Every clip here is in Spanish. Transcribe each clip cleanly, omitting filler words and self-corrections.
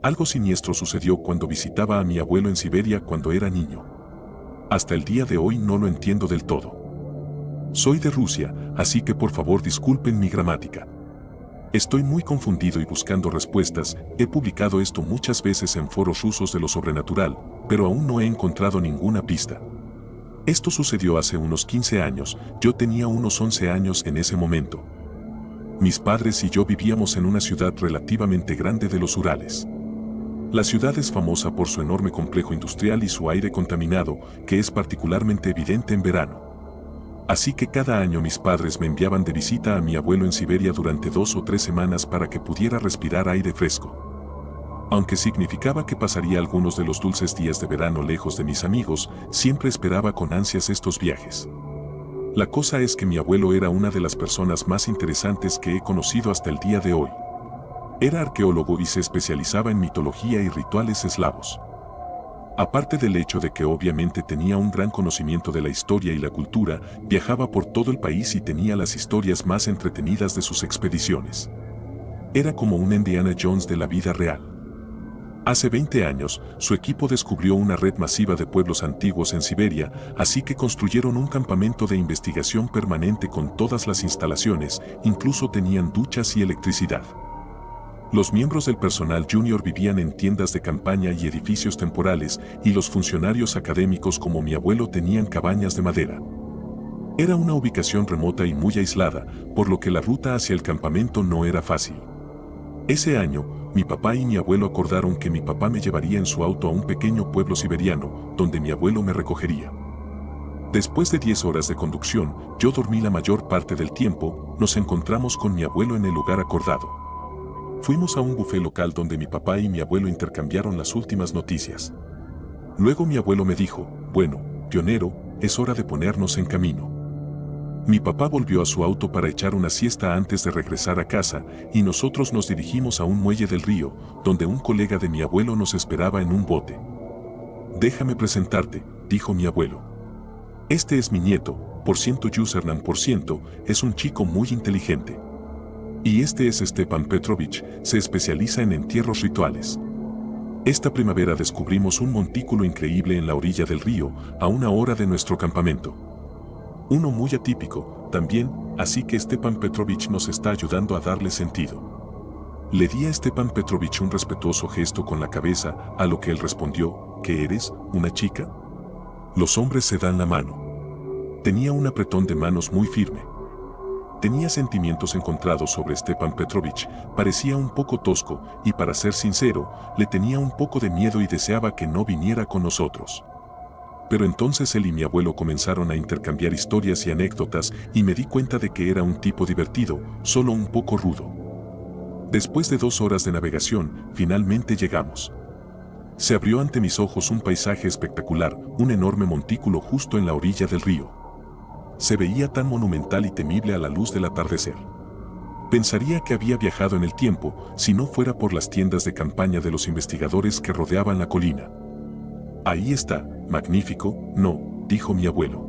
Algo siniestro sucedió cuando visitaba a mi abuelo en Siberia cuando era niño. Hasta el día de hoy no lo entiendo del todo. Soy de Rusia, así que por favor disculpen mi gramática. Estoy muy confundido y buscando respuestas. He publicado esto muchas veces en foros rusos de lo sobrenatural, pero aún no he encontrado ninguna pista. Esto sucedió hace unos 15 años, yo tenía unos 11 años en ese momento. Mis padres y yo vivíamos en una ciudad relativamente grande de los Urales. La ciudad es famosa por su enorme complejo industrial y su aire contaminado, que es particularmente evidente en verano. Así que cada año mis padres me enviaban de visita a mi abuelo en Siberia durante 2 o 3 semanas para que pudiera respirar aire fresco. Aunque significaba que pasaría algunos de los dulces días de verano lejos de mis amigos, siempre esperaba con ansias estos viajes. La cosa es que mi abuelo era una de las personas más interesantes que he conocido hasta el día de hoy. Era arqueólogo y se especializaba en mitología y rituales eslavos. Aparte del hecho de que obviamente tenía un gran conocimiento de la historia y la cultura, viajaba por todo el país y tenía las historias más entretenidas de sus expediciones. Era como un Indiana Jones de la vida real. Hace 20 años, su equipo descubrió una red masiva de pueblos antiguos en Siberia, así que construyeron un campamento de investigación permanente con todas las instalaciones, incluso tenían duchas y electricidad. Los miembros del personal junior vivían en tiendas de campaña y edificios temporales, y los funcionarios académicos como mi abuelo tenían cabañas de madera. Era una ubicación remota y muy aislada, por lo que la ruta hacia el campamento no era fácil. Ese año, mi papá y mi abuelo acordaron que mi papá me llevaría en su auto a un pequeño pueblo siberiano, donde mi abuelo me recogería. Después de 10 horas de conducción, yo dormí la mayor parte del tiempo. Nos encontramos con mi abuelo en el lugar acordado. Fuimos a un buffet local donde mi papá y mi abuelo intercambiaron las últimas noticias. Luego mi abuelo me dijo, bueno, pionero, es hora de ponernos en camino. Mi papá volvió a su auto para echar una siesta antes de regresar a casa, y nosotros nos dirigimos a un muelle del río, donde un colega de mi abuelo nos esperaba en un bote. Déjame presentarte, dijo mi abuelo. Este es mi nieto, %Yusernan %, es un chico muy inteligente. Y este es Stepan Petrovich, se especializa en entierros rituales. Esta primavera descubrimos un montículo increíble en la orilla del río, a 1 hora de nuestro campamento. Uno muy atípico, también, así que Stepan Petrovich nos está ayudando a darle sentido. Le di a Stepan Petrovich un respetuoso gesto con la cabeza, a lo que él respondió, ¿qué eres, una chica? Los hombres se dan la mano. Tenía un apretón de manos muy firme. Tenía sentimientos encontrados sobre Stepan Petrovich, parecía un poco tosco, y para ser sincero, le tenía un poco de miedo y deseaba que no viniera con nosotros. Pero entonces él y mi abuelo comenzaron a intercambiar historias y anécdotas, y me di cuenta de que era un tipo divertido, solo un poco rudo. Después de 2 horas de navegación, finalmente llegamos. Se abrió ante mis ojos un paisaje espectacular, un enorme montículo justo en la orilla del río. Se veía tan monumental y temible a la luz del atardecer. Pensaría que había viajado en el tiempo, si no fuera por las tiendas de campaña de los investigadores que rodeaban la colina. Ahí está, magnífico, no, dijo mi abuelo.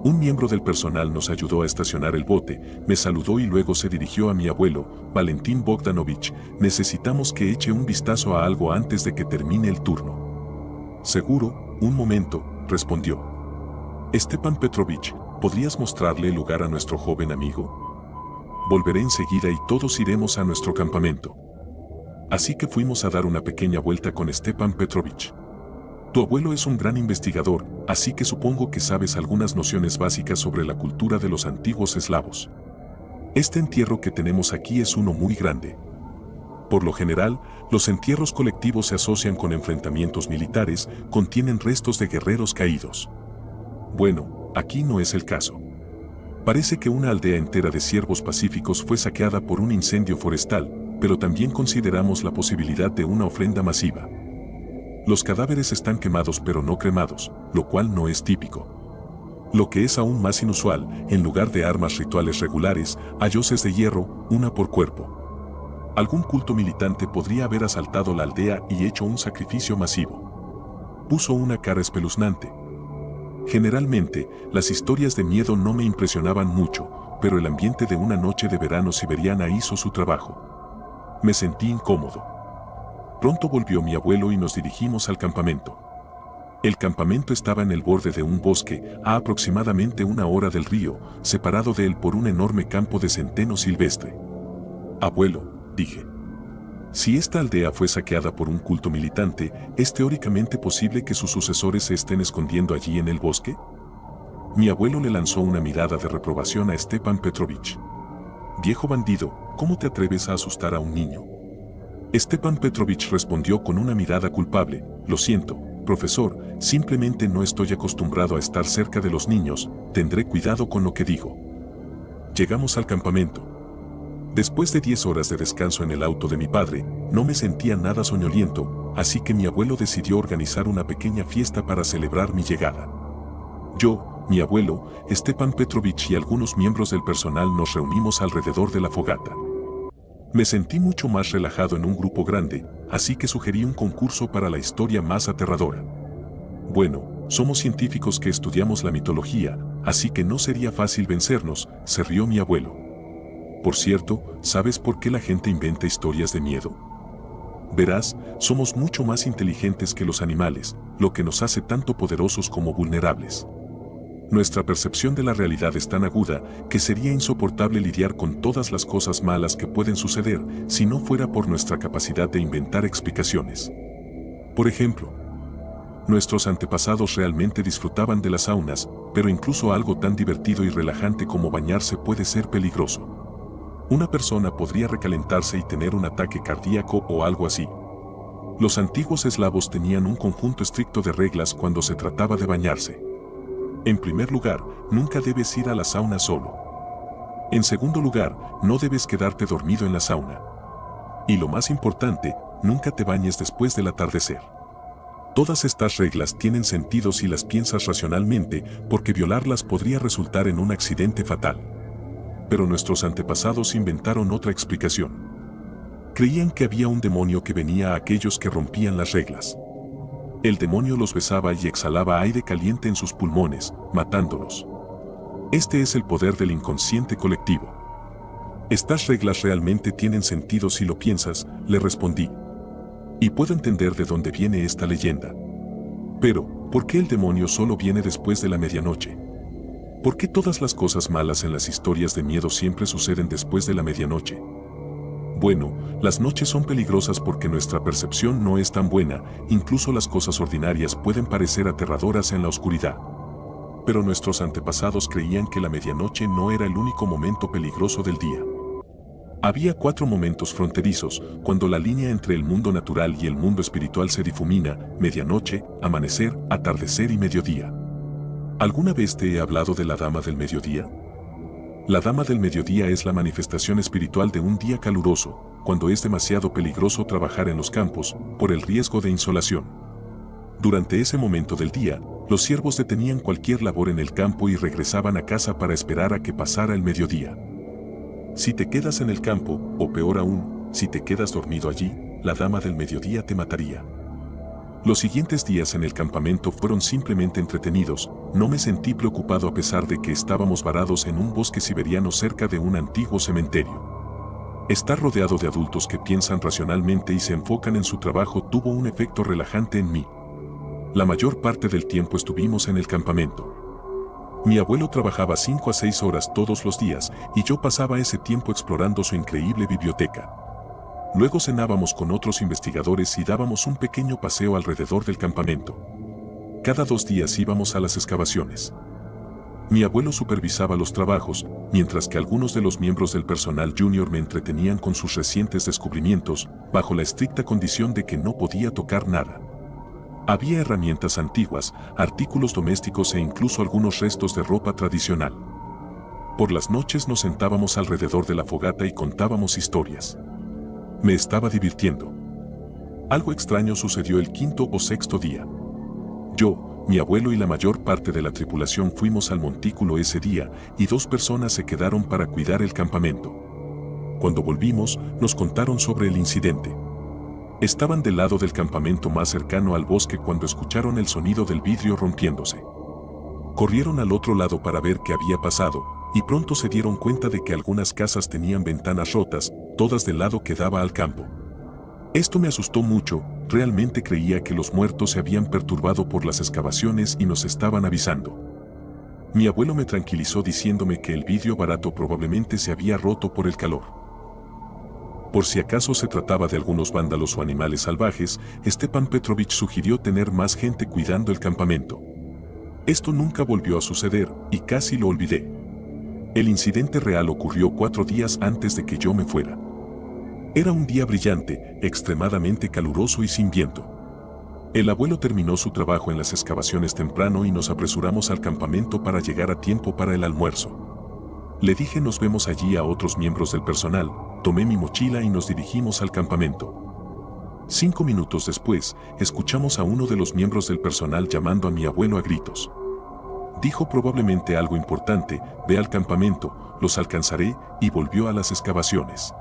Un miembro del personal nos ayudó a estacionar el bote, me saludó y luego se dirigió a mi abuelo, Valentín Bogdanovich, necesitamos que eche un vistazo a algo antes de que termine el turno. Seguro, un momento, respondió. Stepan Petrovich, ¿podrías mostrarle el lugar a nuestro joven amigo? Volveré enseguida y todos iremos a nuestro campamento. Así que fuimos a dar una pequeña vuelta con Stepan Petrovich. Tu abuelo es un gran investigador, así que supongo que sabes algunas nociones básicas sobre la cultura de los antiguos eslavos. Este entierro que tenemos aquí es uno muy grande. Por lo general, los entierros colectivos se asocian con enfrentamientos militares, contienen restos de guerreros caídos. Bueno, aquí no es el caso. Parece que una aldea entera de ciervos pacíficos fue saqueada por un incendio forestal, pero también consideramos la posibilidad de una ofrenda masiva. Los cadáveres están quemados pero no cremados, lo cual no es típico. Lo que es aún más inusual, en lugar de armas rituales regulares, hay hoces de hierro, una por cuerpo. Algún culto militante podría haber asaltado la aldea y hecho un sacrificio masivo. Puso una cara espeluznante. Generalmente, las historias de miedo no me impresionaban mucho, pero el ambiente de una noche de verano siberiana hizo su trabajo. Me sentí incómodo. Pronto volvió mi abuelo y nos dirigimos al campamento. El campamento estaba en el borde de un bosque, a aproximadamente 1 hora del río, separado de él por un enorme campo de centeno silvestre. Abuelo, dije. Si esta aldea fue saqueada por un culto militante, ¿es teóricamente posible que sus sucesores se estén escondiendo allí en el bosque? Mi abuelo le lanzó una mirada de reprobación a Stepan Petrovich. Viejo bandido, ¿cómo te atreves a asustar a un niño? Stepan Petrovich respondió con una mirada culpable. Lo siento, profesor, simplemente no estoy acostumbrado a estar cerca de los niños, tendré cuidado con lo que digo. Llegamos al campamento. Después de 10 horas de descanso en el auto de mi padre, no me sentía nada soñoliento, así que mi abuelo decidió organizar una pequeña fiesta para celebrar mi llegada. Yo, mi abuelo, Stepan Petrovich y algunos miembros del personal nos reunimos alrededor de la fogata. Me sentí mucho más relajado en un grupo grande, así que sugerí un concurso para la historia más aterradora. Bueno, somos científicos que estudiamos la mitología, así que no sería fácil vencernos, se rió mi abuelo. Por cierto, ¿sabes por qué la gente inventa historias de miedo? Verás, somos mucho más inteligentes que los animales, lo que nos hace tanto poderosos como vulnerables. Nuestra percepción de la realidad es tan aguda que sería insoportable lidiar con todas las cosas malas que pueden suceder si no fuera por nuestra capacidad de inventar explicaciones. Por ejemplo, nuestros antepasados realmente disfrutaban de las saunas, pero incluso algo tan divertido y relajante como bañarse puede ser peligroso. Una persona podría recalentarse y tener un ataque cardíaco o algo así. Los antiguos eslavos tenían un conjunto estricto de reglas cuando se trataba de bañarse. En primer lugar, nunca debes ir a la sauna solo. En segundo lugar, no debes quedarte dormido en la sauna. Y lo más importante, nunca te bañes después del atardecer. Todas estas reglas tienen sentido si las piensas racionalmente, porque violarlas podría resultar en un accidente fatal. Pero nuestros antepasados inventaron otra explicación. Creían que había un demonio que venía a aquellos que rompían las reglas. El demonio los besaba y exhalaba aire caliente en sus pulmones, matándolos. Este es el poder del inconsciente colectivo. Estas reglas realmente tienen sentido si lo piensas, le respondí. Y puedo entender de dónde viene esta leyenda. Pero, ¿por qué el demonio solo viene después de la medianoche? ¿Por qué todas las cosas malas en las historias de miedo siempre suceden después de la medianoche? Bueno, las noches son peligrosas porque nuestra percepción no es tan buena, incluso las cosas ordinarias pueden parecer aterradoras en la oscuridad. Pero nuestros antepasados creían que la medianoche no era el único momento peligroso del día. Había 4 momentos fronterizos, cuando la línea entre el mundo natural y el mundo espiritual se difumina: medianoche, amanecer, atardecer y mediodía. ¿Alguna vez te he hablado de la Dama del Mediodía? La Dama del Mediodía es la manifestación espiritual de un día caluroso, cuando es demasiado peligroso trabajar en los campos, por el riesgo de insolación. Durante ese momento del día, los siervos detenían cualquier labor en el campo y regresaban a casa para esperar a que pasara el mediodía. Si te quedas en el campo, o peor aún, si te quedas dormido allí, la Dama del Mediodía te mataría. Los siguientes días en el campamento fueron simplemente entretenidos, no me sentí preocupado a pesar de que estábamos varados en un bosque siberiano cerca de un antiguo cementerio. Estar rodeado de adultos que piensan racionalmente y se enfocan en su trabajo tuvo un efecto relajante en mí. La mayor parte del tiempo estuvimos en el campamento. Mi abuelo trabajaba 5 a 6 horas todos los días y yo pasaba ese tiempo explorando su increíble biblioteca. Luego cenábamos con otros investigadores y dábamos un pequeño paseo alrededor del campamento. Cada 2 días íbamos a las excavaciones. Mi abuelo supervisaba los trabajos, mientras que algunos de los miembros del personal junior me entretenían con sus recientes descubrimientos, bajo la estricta condición de que no podía tocar nada. Había herramientas antiguas, artículos domésticos e incluso algunos restos de ropa tradicional. Por las noches nos sentábamos alrededor de la fogata y contábamos historias. Me estaba divirtiendo. Algo extraño sucedió el 5º o 6º día. Yo, mi abuelo y la mayor parte de la tripulación fuimos al montículo ese día y 2 personas se quedaron para cuidar el campamento. Cuando volvimos, nos contaron sobre el incidente. Estaban del lado del campamento más cercano al bosque cuando escucharon el sonido del vidrio rompiéndose. Corrieron al otro lado para ver qué había pasado, y pronto se dieron cuenta de que algunas casas tenían ventanas rotas, todas del lado que daba al campo. Esto me asustó mucho, realmente creía que los muertos se habían perturbado por las excavaciones y nos estaban avisando. Mi abuelo me tranquilizó diciéndome que el vidrio barato probablemente se había roto por el calor. Por si acaso se trataba de algunos vándalos o animales salvajes, Stepan Petrovich sugirió tener más gente cuidando el campamento. Esto nunca volvió a suceder, y casi lo olvidé. El incidente real ocurrió 4 días antes de que yo me fuera. Era un día brillante, extremadamente caluroso y sin viento. El abuelo terminó su trabajo en las excavaciones temprano y nos apresuramos al campamento para llegar a tiempo para el almuerzo. Le dije nos vemos allí a otros miembros del personal, tomé mi mochila y nos dirigimos al campamento. 5 minutos después, escuchamos a uno de los miembros del personal llamando a mi abuelo a gritos. Dijo probablemente algo importante, ve al campamento, los alcanzaré, y volvió a las excavaciones.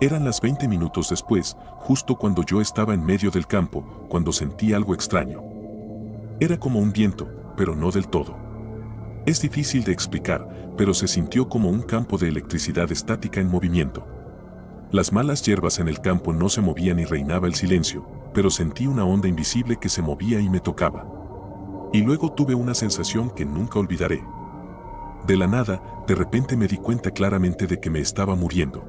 Eran las 20 minutos después, justo cuando yo estaba en medio del campo, cuando sentí algo extraño. Era como un viento, pero no del todo. Es difícil de explicar, pero se sintió como un campo de electricidad estática en movimiento. Las malas hierbas en el campo no se movían y reinaba el silencio, pero sentí una onda invisible que se movía y me tocaba. Y luego tuve una sensación que nunca olvidaré. De la nada, de repente me di cuenta claramente de que me estaba muriendo.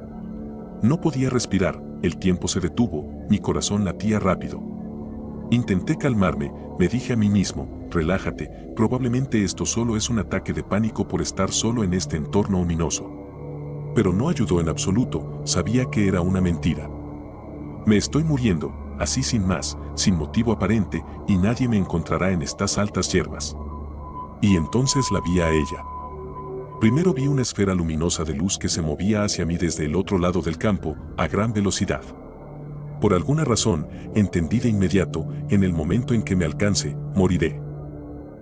No podía respirar, el tiempo se detuvo, mi corazón latía rápido. Intenté calmarme, me dije a mí mismo, relájate, probablemente esto solo es un ataque de pánico por estar solo en este entorno ominoso. Pero no ayudó en absoluto, sabía que era una mentira. Me estoy muriendo, así sin más, sin motivo aparente, y nadie me encontrará en estas altas hierbas. Y entonces la vi a ella. Primero vi una esfera luminosa de luz que se movía hacia mí desde el otro lado del campo, a gran velocidad. Por alguna razón, entendí de inmediato, en el momento en que me alcance, moriré.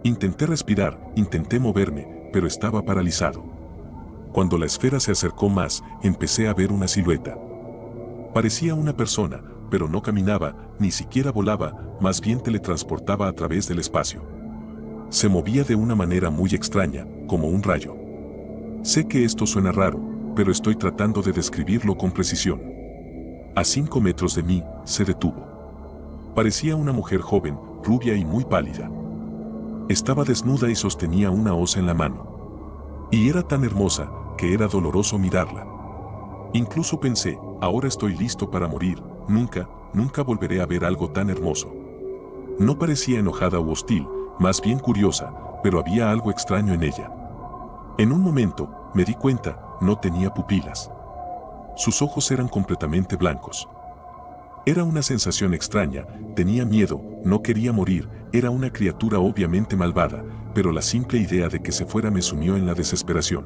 Intenté respirar, intenté moverme, pero estaba paralizado. Cuando la esfera se acercó más, empecé a ver una silueta. Parecía una persona, pero no caminaba, ni siquiera volaba, más bien teletransportaba a través del espacio. Se movía de una manera muy extraña, como un rayo. Sé que esto suena raro, pero estoy tratando de describirlo con precisión. A 5 metros de mí, se detuvo. Parecía una mujer joven, rubia y muy pálida. Estaba desnuda y sostenía una hoz en la mano. Y era tan hermosa, que era doloroso mirarla. Incluso pensé, ahora estoy listo para morir, nunca volveré a ver algo tan hermoso. No parecía enojada u hostil, más bien curiosa, pero había algo extraño en ella. En un momento, me di cuenta, no tenía pupilas. Sus ojos eran completamente blancos. Era una sensación extraña, tenía miedo, no quería morir, era una criatura obviamente malvada, pero la simple idea de que se fuera me sumió en la desesperación.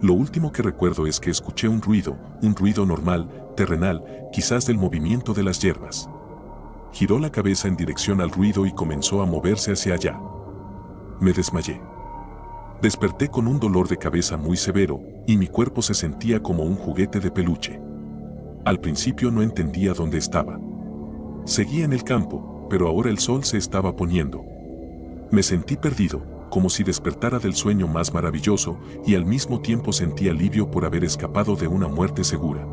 Lo último que recuerdo es que escuché un ruido normal, terrenal, quizás del movimiento de las hierbas. Giró la cabeza en dirección al ruido y comenzó a moverse hacia allá. Me desmayé. Desperté con un dolor de cabeza muy severo, y mi cuerpo se sentía como un juguete de peluche. Al principio no entendía dónde estaba. Seguía en el campo, pero ahora el sol se estaba poniendo. Me sentí perdido, como si despertara del sueño más maravilloso, y al mismo tiempo sentí alivio por haber escapado de una muerte segura.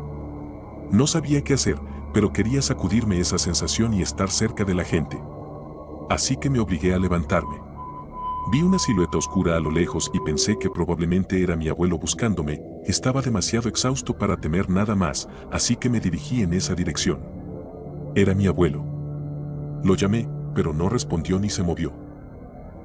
No sabía qué hacer, pero quería sacudirme esa sensación y estar cerca de la gente. Así que me obligué a levantarme. Vi una silueta oscura a lo lejos y pensé que probablemente era mi abuelo buscándome, estaba demasiado exhausto para temer nada más, así que me dirigí en esa dirección. Era mi abuelo. Lo llamé, pero no respondió ni se movió.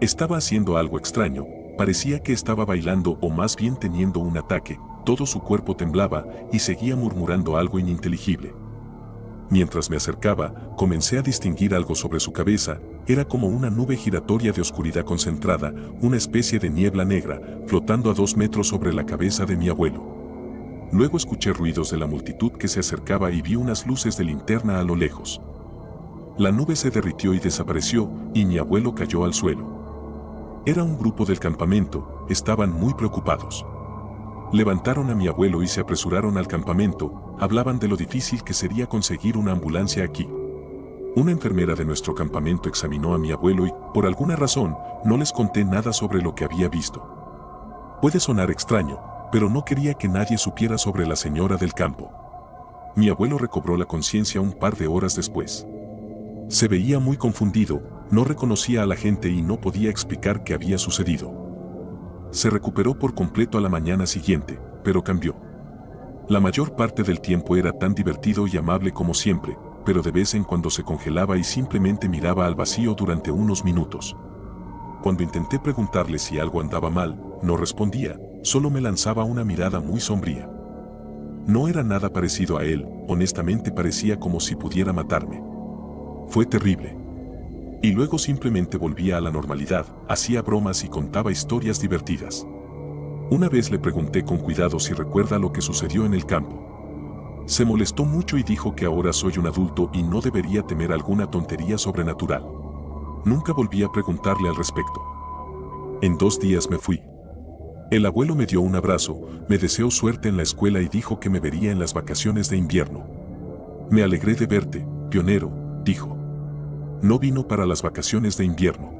Estaba haciendo algo extraño, parecía que estaba bailando o más bien teniendo un ataque, todo su cuerpo temblaba y seguía murmurando algo ininteligible. Mientras me acercaba, comencé a distinguir algo sobre su cabeza, era como una nube giratoria de oscuridad concentrada, una especie de niebla negra, flotando a 2 metros sobre la cabeza de mi abuelo. Luego escuché ruidos de la multitud que se acercaba y vi unas luces de linterna a lo lejos. La nube se derritió y desapareció, y mi abuelo cayó al suelo. Era un grupo del campamento, estaban muy preocupados. Levantaron a mi abuelo y se apresuraron al campamento, hablaban de lo difícil que sería conseguir una ambulancia aquí. Una enfermera de nuestro campamento examinó a mi abuelo y, por alguna razón, no les conté nada sobre lo que había visto. Puede sonar extraño, pero no quería que nadie supiera sobre la señora del campo. Mi abuelo recobró la conciencia un par de horas después. Se veía muy confundido, no reconocía a la gente y no podía explicar qué había sucedido. Se recuperó por completo a la mañana siguiente, pero cambió. La mayor parte del tiempo era tan divertido y amable como siempre, pero de vez en cuando se congelaba y simplemente miraba al vacío durante unos minutos. Cuando intenté preguntarle si algo andaba mal, no respondía, solo me lanzaba una mirada muy sombría. No era nada parecido a él, honestamente parecía como si pudiera matarme. Fue terrible. Y luego simplemente volvía a la normalidad, hacía bromas y contaba historias divertidas. Una vez le pregunté con cuidado si recuerda lo que sucedió en el campo. Se molestó mucho y dijo que ahora soy un adulto y no debería temer alguna tontería sobrenatural. Nunca volví a preguntarle al respecto. En 2 días me fui. El abuelo me dio un abrazo, me deseó suerte en la escuela y dijo que me vería en las vacaciones de invierno. Me alegré de verte, pionero, dijo. No vino para las vacaciones de invierno.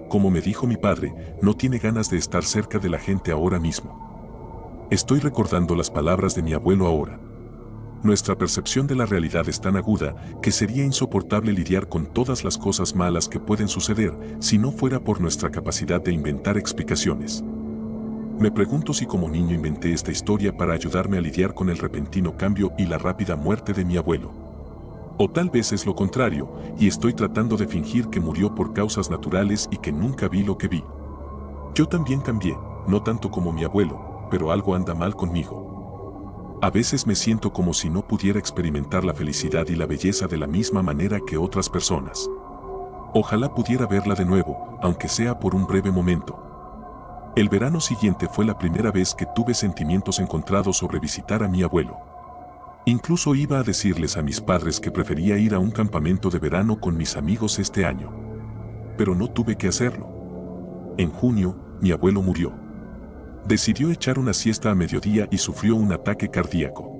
Como me dijo mi padre, no tiene ganas de estar cerca de la gente ahora mismo. Estoy recordando las palabras de mi abuelo ahora. Nuestra percepción de la realidad es tan aguda que sería insoportable lidiar con todas las cosas malas que pueden suceder si no fuera por nuestra capacidad de inventar explicaciones. Me pregunto si como niño inventé esta historia para ayudarme a lidiar con el repentino cambio y la rápida muerte de mi abuelo. O tal vez es lo contrario, y estoy tratando de fingir que murió por causas naturales y que nunca vi lo que vi. Yo también cambié, no tanto como mi abuelo, pero algo anda mal conmigo. A veces me siento como si no pudiera experimentar la felicidad y la belleza de la misma manera que otras personas. Ojalá pudiera verla de nuevo, aunque sea por un breve momento. El verano siguiente fue la primera vez que tuve sentimientos encontrados sobre visitar a mi abuelo. Incluso iba a decirles a mis padres que prefería ir a un campamento de verano con mis amigos este año. Pero no tuve que hacerlo. En junio, mi abuelo murió. Decidió echar una siesta a mediodía y sufrió un ataque cardíaco.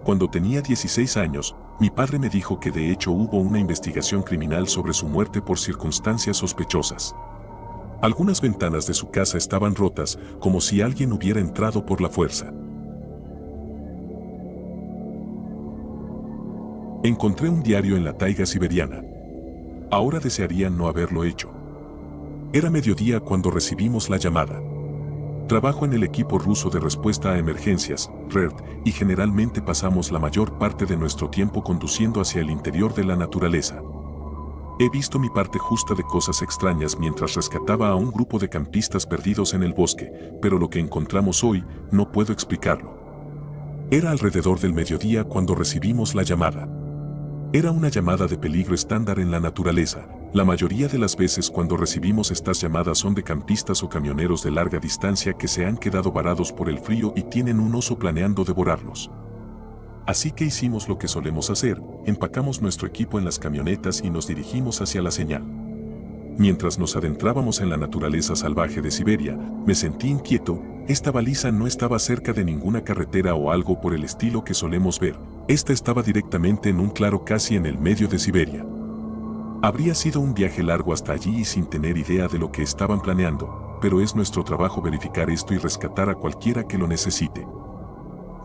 Cuando tenía 16 años, mi padre me dijo que de hecho hubo una investigación criminal sobre su muerte por circunstancias sospechosas. Algunas ventanas de su casa estaban rotas, como si alguien hubiera entrado por la fuerza. Encontré un diario en la taiga siberiana. Ahora desearía no haberlo hecho. Era mediodía cuando recibimos la llamada. Trabajo en el equipo ruso de respuesta a emergencias, RERT, y generalmente pasamos la mayor parte de nuestro tiempo conduciendo hacia el interior de la naturaleza. He visto mi parte justa de cosas extrañas mientras rescataba a un grupo de campistas perdidos en el bosque, pero lo que encontramos hoy no puedo explicarlo. Era alrededor del mediodía cuando recibimos la llamada. Era una llamada de peligro estándar en la naturaleza. La mayoría de las veces cuando recibimos estas llamadas son de campistas o camioneros de larga distancia que se han quedado varados por el frío y tienen un oso planeando devorarlos. Así que hicimos lo que solemos hacer, empacamos nuestro equipo en las camionetas y nos dirigimos hacia la señal. Mientras nos adentrábamos en la naturaleza salvaje de Siberia, me sentí inquieto. Esta baliza no estaba cerca de ninguna carretera o algo por el estilo que solemos ver. Esta estaba directamente en un claro casi en el medio de Siberia. Habría sido un viaje largo hasta allí y sin tener idea de lo que estaban planeando, pero es nuestro trabajo verificar esto y rescatar a cualquiera que lo necesite.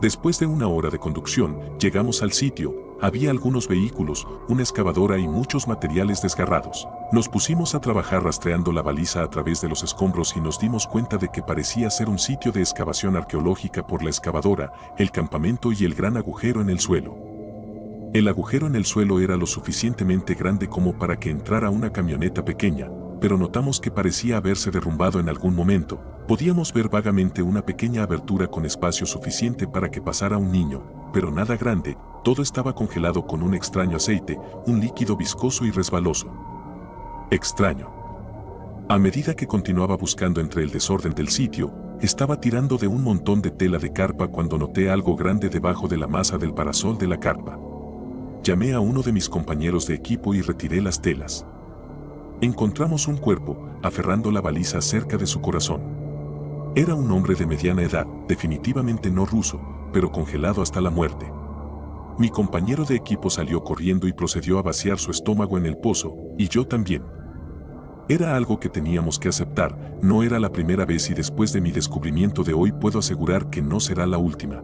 Después de 1 hora de conducción, llegamos al sitio. Había algunos vehículos, una excavadora y muchos materiales desgarrados. Nos pusimos a trabajar rastreando la baliza a través de los escombros y nos dimos cuenta de que parecía ser un sitio de excavación arqueológica por la excavadora, el campamento y el gran agujero en el suelo. El agujero en el suelo era lo suficientemente grande como para que entrara una camioneta pequeña, pero notamos que parecía haberse derrumbado en algún momento. Podíamos ver vagamente una pequeña abertura con espacio suficiente para que pasara un niño, pero nada grande. Todo estaba congelado con un extraño aceite, un líquido viscoso y resbaloso. Extraño. A medida que continuaba buscando entre el desorden del sitio, estaba tirando de un montón de tela de carpa cuando noté algo grande debajo de la masa del parasol de la carpa. Llamé a uno de mis compañeros de equipo y retiré las telas. Encontramos un cuerpo, aferrando la baliza cerca de su corazón. Era un hombre de mediana edad, definitivamente no ruso, pero congelado hasta la muerte. Mi compañero de equipo salió corriendo y procedió a vaciar su estómago en el pozo, y yo también. Era algo que teníamos que aceptar, no era la primera vez y después de mi descubrimiento de hoy puedo asegurar que no será la última.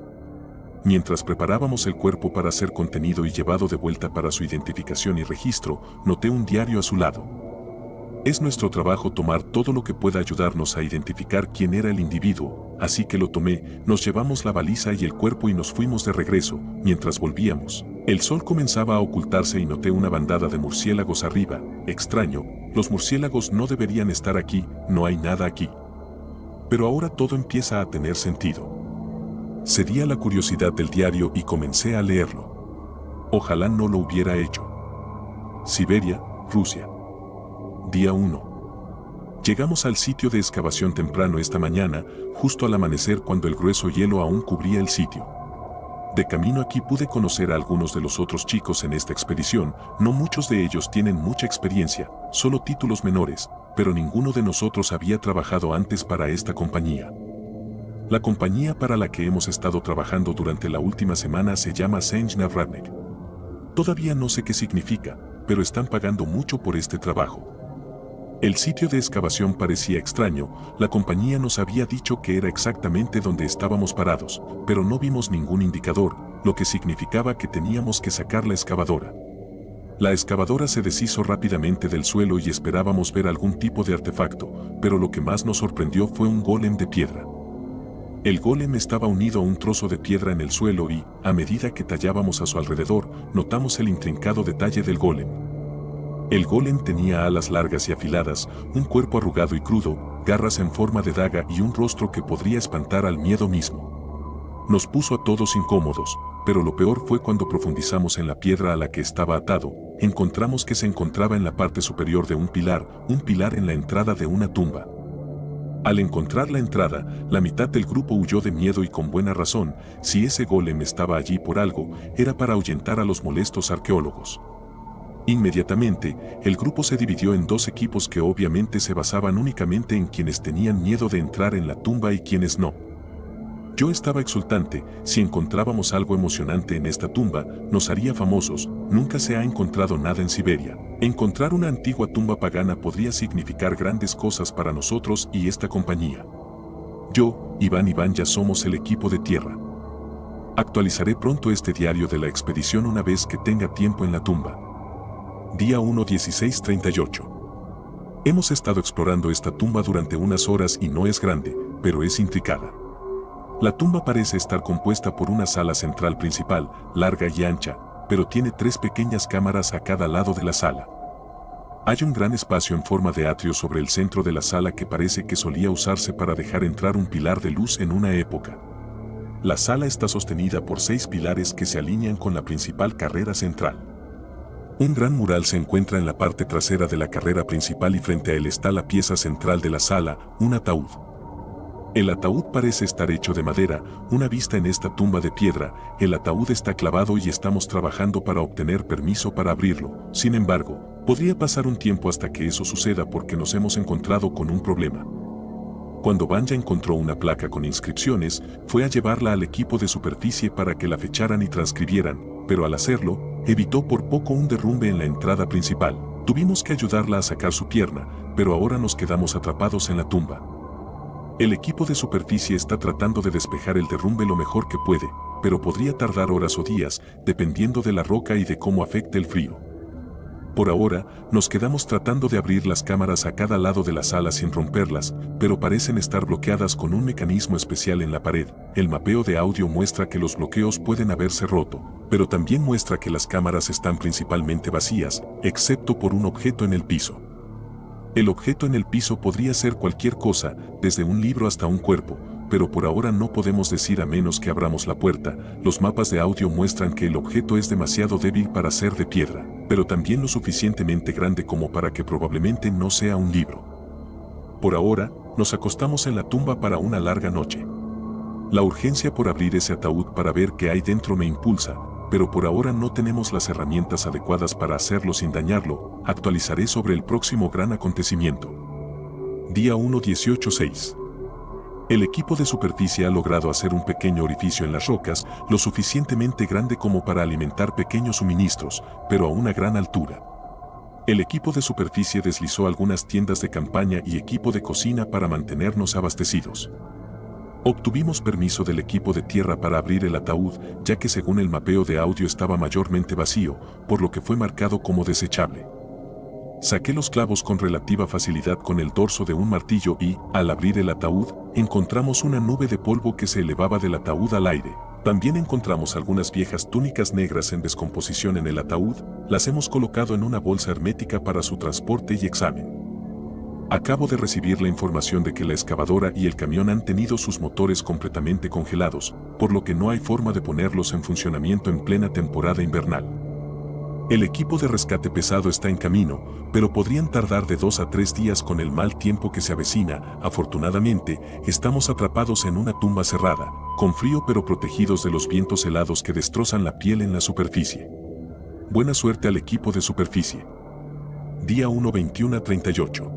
Mientras preparábamos el cuerpo para ser contenido y llevado de vuelta para su identificación y registro, noté un diario a su lado. Es nuestro trabajo tomar todo lo que pueda ayudarnos a identificar quién era el individuo, así que lo tomé, nos llevamos la baliza y el cuerpo y nos fuimos de regreso. Mientras volvíamos, el sol comenzaba a ocultarse y noté una bandada de murciélagos arriba. Extraño, los murciélagos no deberían estar aquí, no hay nada aquí. Pero ahora todo empieza a tener sentido. Cedí a la curiosidad del diario y comencé a leerlo. Ojalá no lo hubiera hecho. Siberia, Rusia. Día 1. Llegamos al sitio de excavación temprano esta mañana, justo al amanecer cuando el grueso hielo aún cubría el sitio. De camino aquí pude conocer a algunos de los otros chicos en esta expedición, no muchos de ellos tienen mucha experiencia, solo títulos menores, pero ninguno de nosotros había trabajado antes para esta compañía. La compañía para la que hemos estado trabajando durante la última semana se llama Senjnavradnik. Todavía no sé qué significa, pero están pagando mucho por este trabajo. El sitio de excavación parecía extraño, la compañía nos había dicho que era exactamente donde estábamos parados, pero no vimos ningún indicador, lo que significaba que teníamos que sacar la excavadora. La excavadora se deshizo rápidamente del suelo y esperábamos ver algún tipo de artefacto, pero lo que más nos sorprendió fue un golem de piedra. El golem estaba unido a un trozo de piedra en el suelo y, a medida que tallábamos a su alrededor, notamos el intrincado detalle del golem. El golem tenía alas largas y afiladas, un cuerpo arrugado y crudo, garras en forma de daga y un rostro que podría espantar al miedo mismo. Nos puso a todos incómodos, pero lo peor fue cuando profundizamos en la piedra a la que estaba atado, encontramos que se encontraba en la parte superior de un pilar en la entrada de una tumba. Al encontrar la entrada, la mitad del grupo huyó de miedo y con buena razón, si ese golem estaba allí por algo, era para ahuyentar a los molestos arqueólogos. Inmediatamente, el grupo se dividió en dos equipos que obviamente se basaban únicamente en quienes tenían miedo de entrar en la tumba y quienes no. Yo estaba exultante, si encontrábamos algo emocionante en esta tumba, nos haría famosos, nunca se ha encontrado nada en Siberia. Encontrar una antigua tumba pagana podría significar grandes cosas para nosotros y esta compañía. Yo, Iván y Vanya somos el equipo de tierra. Actualizaré pronto este diario de la expedición una vez que tenga tiempo en la tumba. Día 1-16-38. Hemos estado explorando esta tumba durante unas horas y no es grande, pero es intricada. La tumba parece estar compuesta por una sala central principal, larga y ancha, pero tiene 3 pequeñas cámaras a cada lado de la sala. Hay un gran espacio en forma de atrio sobre el centro de la sala que parece que solía usarse para dejar entrar un pilar de luz en una época. La sala está sostenida por 6 pilares que se alinean con la principal carrera central. Un gran mural se encuentra en la parte trasera de la carrera principal y frente a él está la pieza central de la sala, un ataúd. El ataúd parece estar hecho de madera, una vista en esta tumba de piedra, el ataúd está clavado y estamos trabajando para obtener permiso para abrirlo. Sin embargo, podría pasar un tiempo hasta que eso suceda porque nos hemos encontrado con un problema. Cuando Vanya encontró una placa con inscripciones, fue a llevarla al equipo de superficie para que la fecharan y transcribieran, pero al hacerlo, evitó por poco un derrumbe en la entrada principal. Tuvimos que ayudarla a sacar su pierna, pero ahora nos quedamos atrapados en la tumba. El equipo de superficie está tratando de despejar el derrumbe lo mejor que puede, pero podría tardar horas o días, dependiendo de la roca y de cómo afecte el frío. Por ahora, nos quedamos tratando de abrir las cámaras a cada lado de la sala sin romperlas, pero parecen estar bloqueadas con un mecanismo especial en la pared. El mapeo de audio muestra que los bloqueos pueden haberse roto, pero también muestra que las cámaras están principalmente vacías, excepto por un objeto en el piso. El objeto en el piso podría ser cualquier cosa, desde un libro hasta un cuerpo, pero por ahora no podemos decir a menos que abramos la puerta. Los mapas de audio muestran que el objeto es demasiado débil para ser de piedra, pero también lo suficientemente grande como para que probablemente no sea un libro. Por ahora, nos acostamos en la tumba para una larga noche. La urgencia por abrir ese ataúd para ver qué hay dentro me impulsa, pero por ahora no tenemos las herramientas adecuadas para hacerlo sin dañarlo. Actualizaré sobre el próximo gran acontecimiento. Día 1-18-6. El equipo de superficie ha logrado hacer un pequeño orificio en las rocas, lo suficientemente grande como para alimentar pequeños suministros, pero a una gran altura. El equipo de superficie deslizó algunas tiendas de campaña y equipo de cocina para mantenernos abastecidos. Obtuvimos permiso del equipo de tierra para abrir el ataúd, ya que según el mapeo de audio estaba mayormente vacío, por lo que fue marcado como desechable. Saqué los clavos con relativa facilidad con el dorso de un martillo y, al abrir el ataúd, encontramos una nube de polvo que se elevaba del ataúd al aire. También encontramos algunas viejas túnicas negras en descomposición en el ataúd, las hemos colocado en una bolsa hermética para su transporte y examen. Acabo de recibir la información de que la excavadora y el camión han tenido sus motores completamente congelados, por lo que no hay forma de ponerlos en funcionamiento en plena temporada invernal. El equipo de rescate pesado está en camino, pero podrían tardar de 2 a 3 días con el mal tiempo que se avecina. Afortunadamente, estamos atrapados en una tumba cerrada, con frío pero protegidos de los vientos helados que destrozan la piel en la superficie. Buena suerte al equipo de superficie. Día 1, 21 a 38.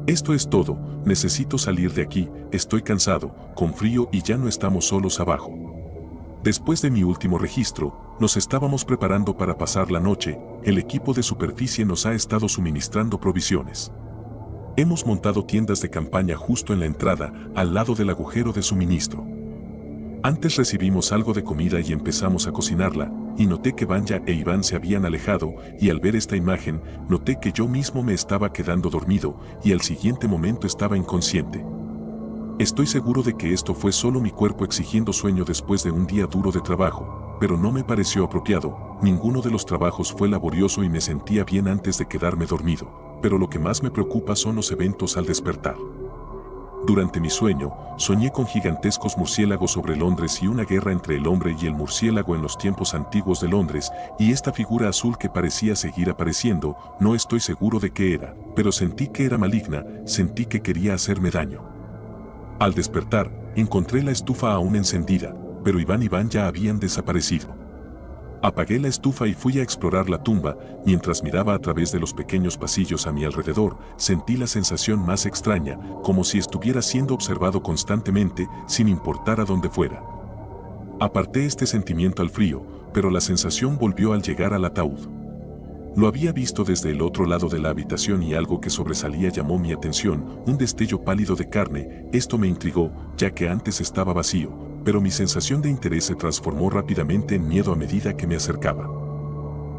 Esto es todo, necesito salir de aquí, estoy cansado, con frío y ya no estamos solos abajo. Después de mi último registro, nos estábamos preparando para pasar la noche, el equipo de superficie nos ha estado suministrando provisiones. Hemos montado tiendas de campaña justo en la entrada, al lado del agujero de suministro. Antes recibimos algo de comida y empezamos a cocinarla, y noté que Vanya e Iván se habían alejado, y al ver esta imagen, noté que yo mismo me estaba quedando dormido, y al siguiente momento estaba inconsciente. Estoy seguro de que esto fue solo mi cuerpo exigiendo sueño después de un día duro de trabajo, pero no me pareció apropiado, ninguno de los trabajos fue laborioso y me sentía bien antes de quedarme dormido, pero lo que más me preocupa son los eventos al despertar. Durante mi sueño, soñé con gigantescos murciélagos sobre Londres y una guerra entre el hombre y el murciélago en los tiempos antiguos de Londres, y esta figura azul que parecía seguir apareciendo, no estoy seguro de qué era, pero sentí que era maligna, sentí que quería hacerme daño. Al despertar, encontré la estufa aún encendida, pero Iván y Van ya habían desaparecido. Apagué la estufa y fui a explorar la tumba. Mientras miraba a través de los pequeños pasillos a mi alrededor, sentí la sensación más extraña, como si estuviera siendo observado constantemente, sin importar a dónde fuera. Aparté este sentimiento al frío, pero la sensación volvió al llegar al ataúd. Lo había visto desde el otro lado de la habitación y algo que sobresalía llamó mi atención, un destello pálido de carne. Esto me intrigó, ya que antes estaba vacío, pero mi sensación de interés se transformó rápidamente en miedo a medida que me acercaba.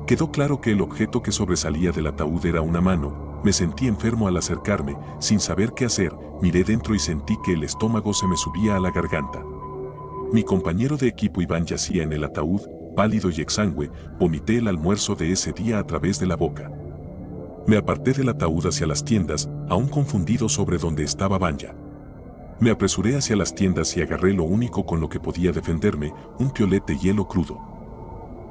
Quedó claro que el objeto que sobresalía del ataúd era una mano. Me sentí enfermo al acercarme, sin saber qué hacer, miré dentro y sentí que el estómago se me subía a la garganta. Mi compañero de equipo Iván yacía en el ataúd, pálido y exangüe, vomité el almuerzo de ese día a través de la boca. Me aparté del ataúd hacia las tiendas, aún confundido sobre dónde estaba Vanya. Me apresuré hacia las tiendas y agarré lo único con lo que podía defenderme, un piolet de hielo crudo.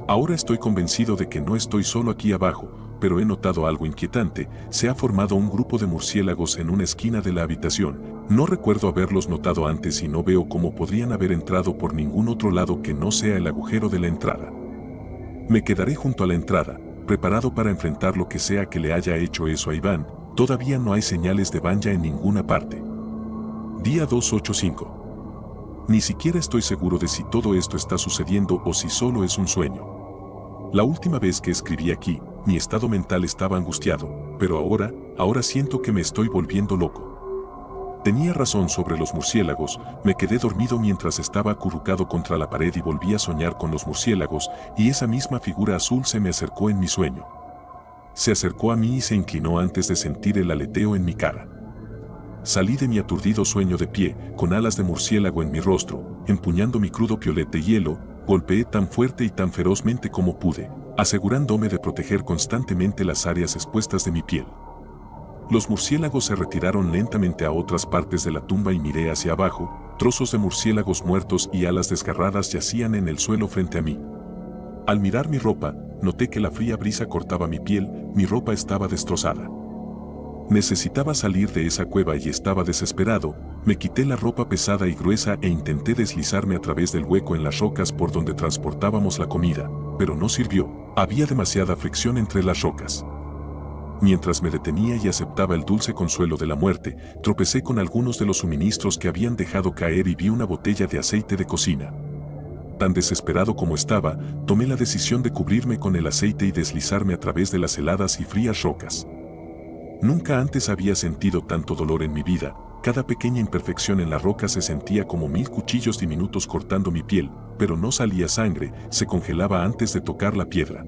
Ahora estoy convencido de que no estoy solo aquí abajo, pero he notado algo inquietante. Se ha formado un grupo de murciélagos en una esquina de la habitación. No recuerdo haberlos notado antes y no veo cómo podrían haber entrado por ningún otro lado que no sea el agujero de la entrada. Me quedaré junto a la entrada, preparado para enfrentar lo que sea que le haya hecho eso a Iván. Todavía no hay señales de Vanya en ninguna parte. Día 285. Ni siquiera estoy seguro de si todo esto está sucediendo o si solo es un sueño. La última vez que escribí aquí, mi estado mental estaba angustiado, pero ahora siento que me estoy volviendo loco. Tenía razón sobre los murciélagos, me quedé dormido mientras estaba acurrucado contra la pared y volví a soñar con los murciélagos, y esa misma figura azul se me acercó en mi sueño. Se acercó a mí y se inclinó antes de sentir el aleteo en mi cara. Salí de mi aturdido sueño de pie, con alas de murciélago en mi rostro, empuñando mi crudo piolet de hielo, golpeé tan fuerte y tan ferozmente como pude, asegurándome de proteger constantemente las áreas expuestas de mi piel. Los murciélagos se retiraron lentamente a otras partes de la tumba y miré hacia abajo. Trozos de murciélagos muertos y alas desgarradas yacían en el suelo frente a mí. Al mirar mi ropa, noté que la fría brisa cortaba mi piel, mi ropa estaba destrozada. Necesitaba salir de esa cueva y estaba desesperado. Me quité la ropa pesada y gruesa e intenté deslizarme a través del hueco en las rocas por donde transportábamos la comida, pero no sirvió. Había demasiada fricción entre las rocas. Mientras me detenía y aceptaba el dulce consuelo de la muerte, tropecé con algunos de los suministros que habían dejado caer y vi una botella de aceite de cocina. Tan desesperado como estaba, tomé la decisión de cubrirme con el aceite y deslizarme a través de las heladas y frías rocas. Nunca antes había sentido tanto dolor en mi vida. Cada pequeña imperfección en la roca se sentía como 1000 cuchillos diminutos cortando mi piel, pero no salía sangre, se congelaba antes de tocar la piedra.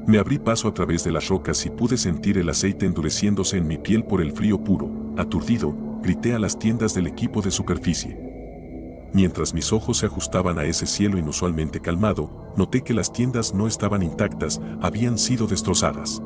Me abrí paso a través de las rocas y pude sentir el aceite endureciéndose en mi piel por el frío puro. Aturdido, grité a las tiendas del equipo de superficie. Mientras mis ojos se ajustaban a ese cielo inusualmente calmado, noté que las tiendas no estaban intactas, habían sido destrozadas.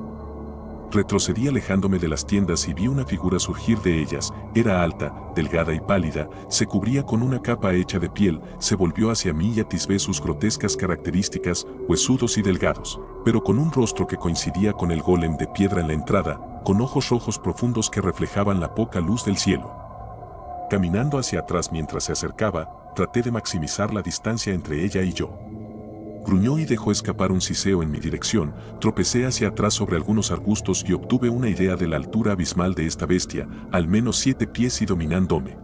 Retrocedí alejándome de las tiendas y vi una figura surgir de ellas. Era alta, delgada y pálida, se cubría con una capa hecha de piel, se volvió hacia mí y atisbé sus grotescas características, huesudos y delgados, pero con un rostro que coincidía con el golem de piedra en la entrada, con ojos rojos profundos que reflejaban la poca luz del cielo. Caminando hacia atrás mientras se acercaba, traté de maximizar la distancia entre ella y yo. Gruñó y dejó escapar un siseo en mi dirección, tropecé hacia atrás sobre algunos arbustos y obtuve una idea de la altura abismal de esta bestia, al menos 7 pies y dominándome.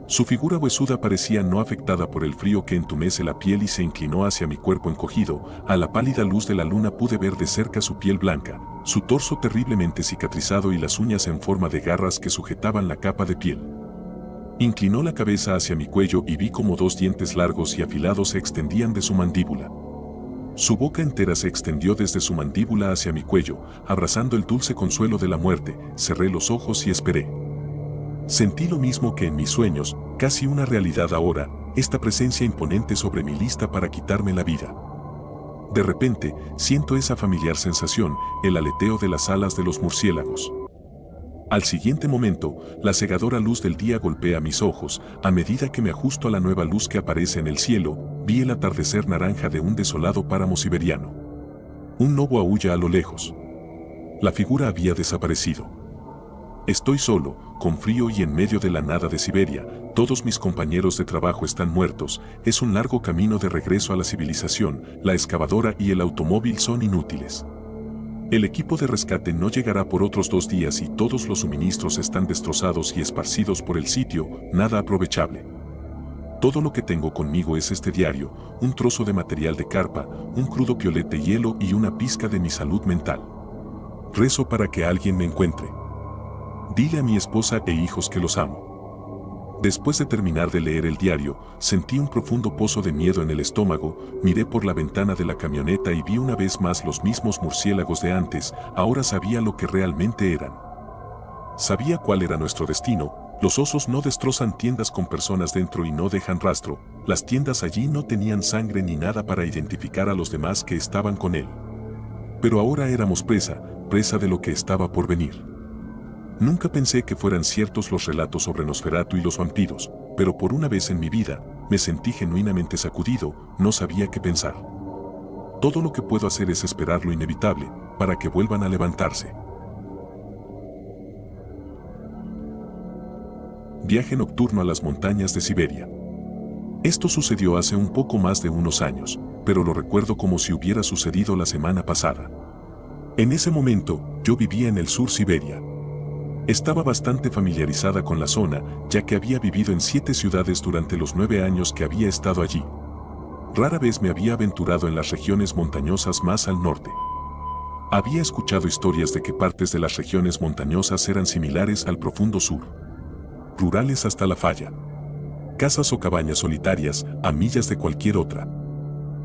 Su figura huesuda parecía no afectada por el frío que entumece la piel y se inclinó hacia mi cuerpo encogido. A la pálida luz de la luna pude ver de cerca su piel blanca, su torso terriblemente cicatrizado y las uñas en forma de garras que sujetaban la capa de piel. Inclinó la cabeza hacia mi cuello y vi como 2 dientes largos y afilados se extendían de su mandíbula. Su boca entera se extendió desde su mandíbula hacia mi cuello, abrazando el dulce consuelo de la muerte. Cerré los ojos y esperé. Sentí lo mismo que en mis sueños, casi una realidad ahora, esta presencia imponente sobre mi lista para quitarme la vida. De repente, siento esa familiar sensación, el aleteo de las alas de los murciélagos. Al siguiente momento, la cegadora luz del día golpea mis ojos. A medida que me ajusto a la nueva luz que aparece en el cielo, vi el atardecer naranja de un desolado páramo siberiano. Un lobo aúlla a lo lejos. La figura había desaparecido. Estoy solo, con frío y en medio de la nada de Siberia. Todos mis compañeros de trabajo están muertos. Es un largo camino de regreso a la civilización. La excavadora y el automóvil son inútiles. El equipo de rescate no llegará por otros 2 días y todos los suministros están destrozados y esparcidos por el sitio, nada aprovechable. Todo lo que tengo conmigo es este diario, un trozo de material de carpa, un crudo piolet de hielo y una pizca de mi salud mental. Rezo para que alguien me encuentre. Dile a mi esposa e hijos que los amo. Después de terminar de leer el diario, sentí un profundo pozo de miedo en el estómago, miré por la ventana de la camioneta y vi una vez más los mismos murciélagos de antes. Ahora sabía lo que realmente eran. Sabía cuál era nuestro destino. Los osos no destrozan tiendas con personas dentro y no dejan rastro. Las tiendas allí no tenían sangre ni nada para identificar a los demás que estaban con él. Pero ahora éramos presa de lo que estaba por venir. Nunca pensé que fueran ciertos los relatos sobre Nosferatu y los vampiros, pero por una vez en mi vida, me sentí genuinamente sacudido, no sabía qué pensar. Todo lo que puedo hacer es esperar lo inevitable, para que vuelvan a levantarse. Viaje nocturno a las montañas de Siberia. Esto sucedió hace un poco más de unos años, pero lo recuerdo como si hubiera sucedido la semana pasada. En ese momento, yo vivía en el sur Siberia. Estaba bastante familiarizada con la zona, ya que había vivido en 7 ciudades durante los 9 años que había estado allí. Rara vez me había aventurado en las regiones montañosas más al norte. Había escuchado historias de que partes de las regiones montañosas eran similares al profundo sur. Rurales hasta la falla. Casas o cabañas solitarias, a millas de cualquier otra.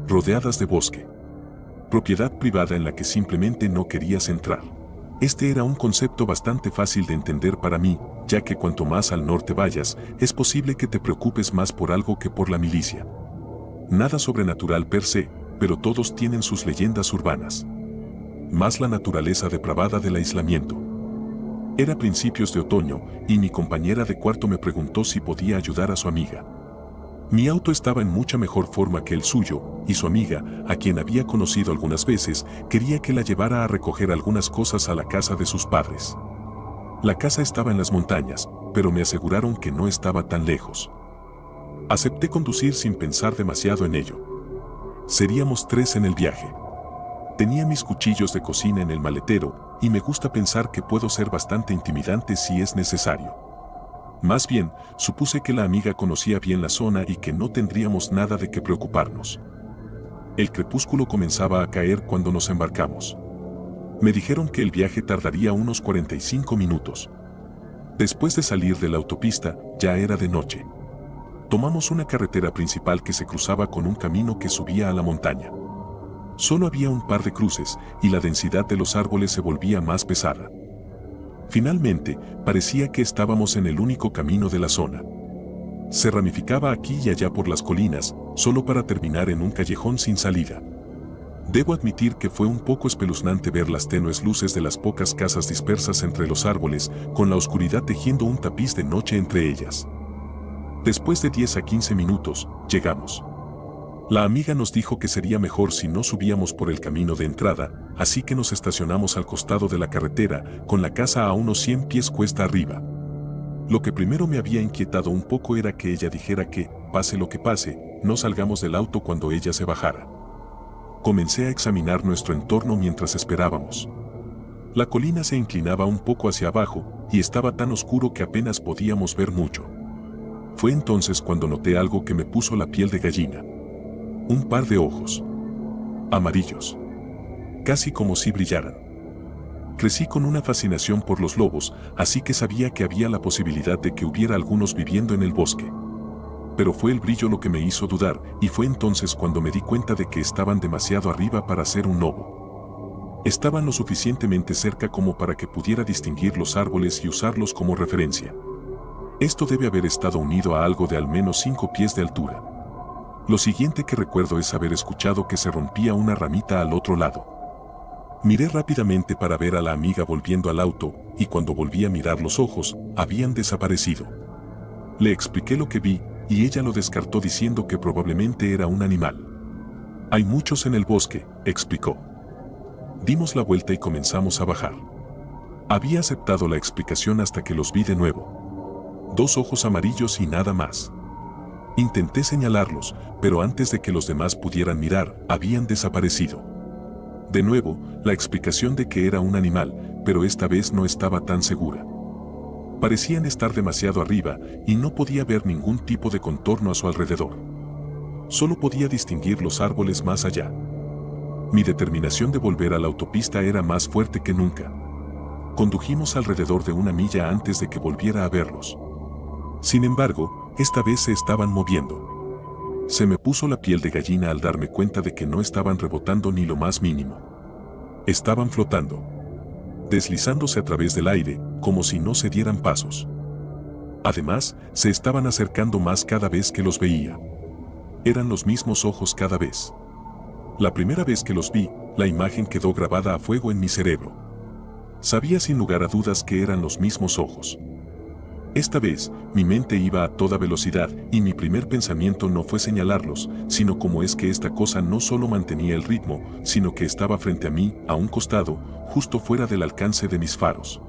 Rodeadas de bosque. Propiedad privada en la que simplemente no querías entrar. Este era un concepto bastante fácil de entender para mí, ya que cuanto más al norte vayas, es posible que te preocupes más por algo que por la milicia. Nada sobrenatural per se, pero todos tienen sus leyendas urbanas. Más la naturaleza depravada del aislamiento. Era principios de otoño, y mi compañera de cuarto me preguntó si podía ayudar a su amiga. Mi auto estaba en mucha mejor forma que el suyo, y su amiga, a quien había conocido algunas veces, quería que la llevara a recoger algunas cosas a la casa de sus padres. La casa estaba en las montañas, pero me aseguraron que no estaba tan lejos. Acepté conducir sin pensar demasiado en ello. Seríamos 3 en el viaje. Tenía mis cuchillos de cocina en el maletero, y me gusta pensar que puedo ser bastante intimidante si es necesario. Más bien, supuse que la amiga conocía bien la zona y que no tendríamos nada de qué preocuparnos. El crepúsculo comenzaba a caer cuando nos embarcamos. Me dijeron que el viaje tardaría unos 45 minutos. Después de salir de la autopista, ya era de noche. Tomamos una carretera principal que se cruzaba con un camino que subía a la montaña. Solo había un par de cruces y la densidad de los árboles se volvía más pesada. Finalmente, parecía que estábamos en el único camino de la zona. Se ramificaba aquí y allá por las colinas, solo para terminar en un callejón sin salida. Debo admitir que fue un poco espeluznante ver las tenues luces de las pocas casas dispersas entre los árboles, con la oscuridad tejiendo un tapiz de noche entre ellas. Después de 10 a 15 minutos, llegamos. La amiga nos dijo que sería mejor si no subíamos por el camino de entrada, así que nos estacionamos al costado de la carretera, con la casa a unos 100 pies cuesta arriba. Lo que primero me había inquietado un poco era que ella dijera que, pase lo que pase, no salgamos del auto cuando ella se bajara. Comencé a examinar nuestro entorno mientras esperábamos. La colina se inclinaba un poco hacia abajo, y estaba tan oscuro que apenas podíamos ver mucho. Fue entonces cuando noté algo que me puso la piel de gallina. Un par de ojos. Amarillos. Casi como si brillaran. Crecí con una fascinación por los lobos, así que sabía que había la posibilidad de que hubiera algunos viviendo en el bosque. Pero fue el brillo lo que me hizo dudar, y fue entonces cuando me di cuenta de que estaban demasiado arriba para ser un lobo. Estaban lo suficientemente cerca como para que pudiera distinguir los árboles y usarlos como referencia. Esto debe haber estado unido a algo de al menos 5 pies de altura. Lo siguiente que recuerdo es haber escuchado que se rompía una ramita al otro lado. Miré rápidamente para ver a la amiga volviendo al auto, y cuando volví a mirar los ojos, habían desaparecido. Le expliqué lo que vi, y ella lo descartó diciendo que probablemente era un animal. Hay muchos en el bosque, explicó. Dimos la vuelta y comenzamos a bajar. Había aceptado la explicación hasta que los vi de nuevo. 2 ojos amarillos y nada más. Intenté señalarlos, pero antes de que los demás pudieran mirar, habían desaparecido. De nuevo, la explicación de que era un animal, pero esta vez no estaba tan segura. Parecían estar demasiado arriba y no podía ver ningún tipo de contorno a su alrededor. Solo podía distinguir los árboles más allá. Mi determinación de volver a la autopista era más fuerte que nunca. Condujimos alrededor de 1 milla antes de que volviera a verlos. Sin embargo, esta vez se estaban moviendo. Se me puso la piel de gallina al darme cuenta de que no estaban rebotando ni lo más mínimo. Estaban flotando, deslizándose a través del aire, como si no se dieran pasos. Además, se estaban acercando más cada vez que los veía. Eran los mismos ojos cada vez. La primera vez que los vi, la imagen quedó grabada a fuego en mi cerebro. Sabía sin lugar a dudas que eran los mismos ojos. Esta vez, mi mente iba a toda velocidad y mi primer pensamiento no fue señalarlos, sino cómo es que esta cosa no solo mantenía el ritmo, sino que estaba frente a mí, a un costado, justo fuera del alcance de mis faros.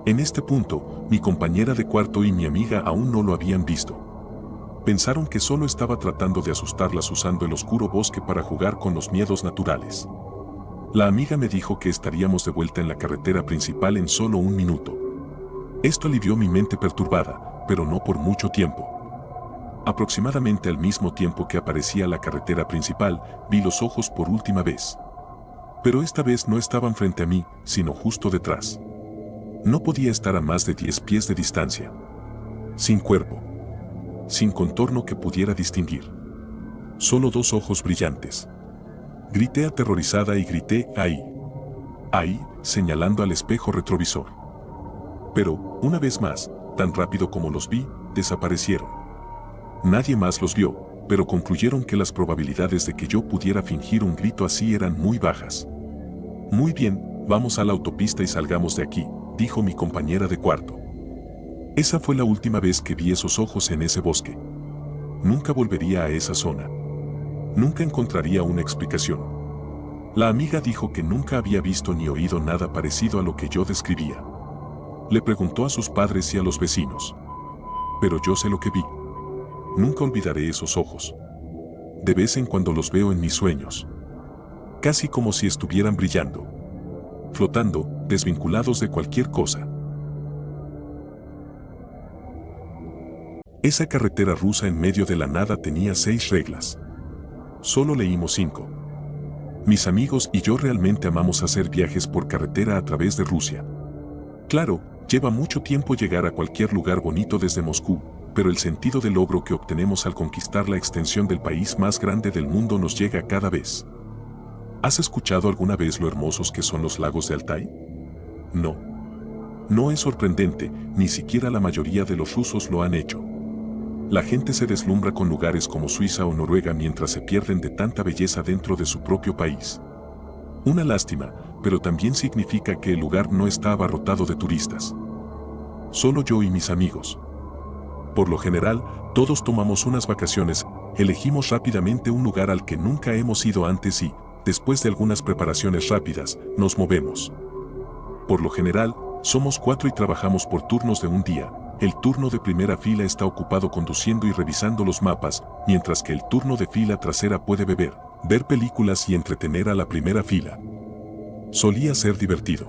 En este punto, mi compañera de cuarto y mi amiga aún no lo habían visto. Pensaron que solo estaba tratando de asustarlas usando el oscuro bosque para jugar con los miedos naturales. La amiga me dijo que estaríamos de vuelta en la carretera principal en solo 1 minuto. Esto alivió mi mente perturbada, pero no por mucho tiempo. Aproximadamente al mismo tiempo que aparecía la carretera principal, vi los ojos por última vez. Pero esta vez no estaban frente a mí, sino justo detrás. No podía estar a más de 10 pies de distancia. Sin cuerpo. Sin contorno que pudiera distinguir. Solo 2 ojos brillantes. Grité aterrorizada y grité, ¡ahí! Ahí, señalando al espejo retrovisor. Pero, una vez más, tan rápido como los vi, desaparecieron. Nadie más los vio, pero concluyeron que las probabilidades de que yo pudiera fingir un grito así eran muy bajas. Muy bien, vamos a la autopista y salgamos de aquí, dijo mi compañera de cuarto. Esa fue la última vez que vi esos ojos en ese bosque. Nunca volvería a esa zona. Nunca encontraría una explicación. La amiga dijo que nunca había visto ni oído nada parecido a lo que yo describía. Le preguntó a sus padres y a los vecinos. Pero yo sé lo que vi. Nunca olvidaré esos ojos. De vez en cuando los veo en mis sueños. Casi como si estuvieran brillando. Flotando, desvinculados de cualquier cosa. Esa carretera rusa en medio de la nada tenía 6 reglas. Solo leímos 5. Mis amigos y yo realmente amamos hacer viajes por carretera a través de Rusia. Claro, Lleva mucho tiempo llegar a cualquier lugar bonito desde Moscú, pero el sentido de logro que obtenemos al conquistar la extensión del país más grande del mundo nos llega cada vez. ¿Has escuchado alguna vez lo hermosos que son los lagos de Altai? No. No es sorprendente, ni siquiera la mayoría de los rusos lo han hecho. La gente se deslumbra con lugares como Suiza o Noruega mientras se pierden de tanta belleza dentro de su propio país. Una lástima, pero también significa que el lugar no está abarrotado de turistas. Solo yo y mis amigos. Por lo general, todos tomamos unas vacaciones, elegimos rápidamente un lugar al que nunca hemos ido antes y, después de algunas preparaciones rápidas, nos movemos. Por lo general, somos 4 y trabajamos por turnos de un día. El turno de primera fila está ocupado conduciendo y revisando los mapas, mientras que el turno de fila trasera puede beber, ver películas y entretener a la primera fila. Solía ser divertido.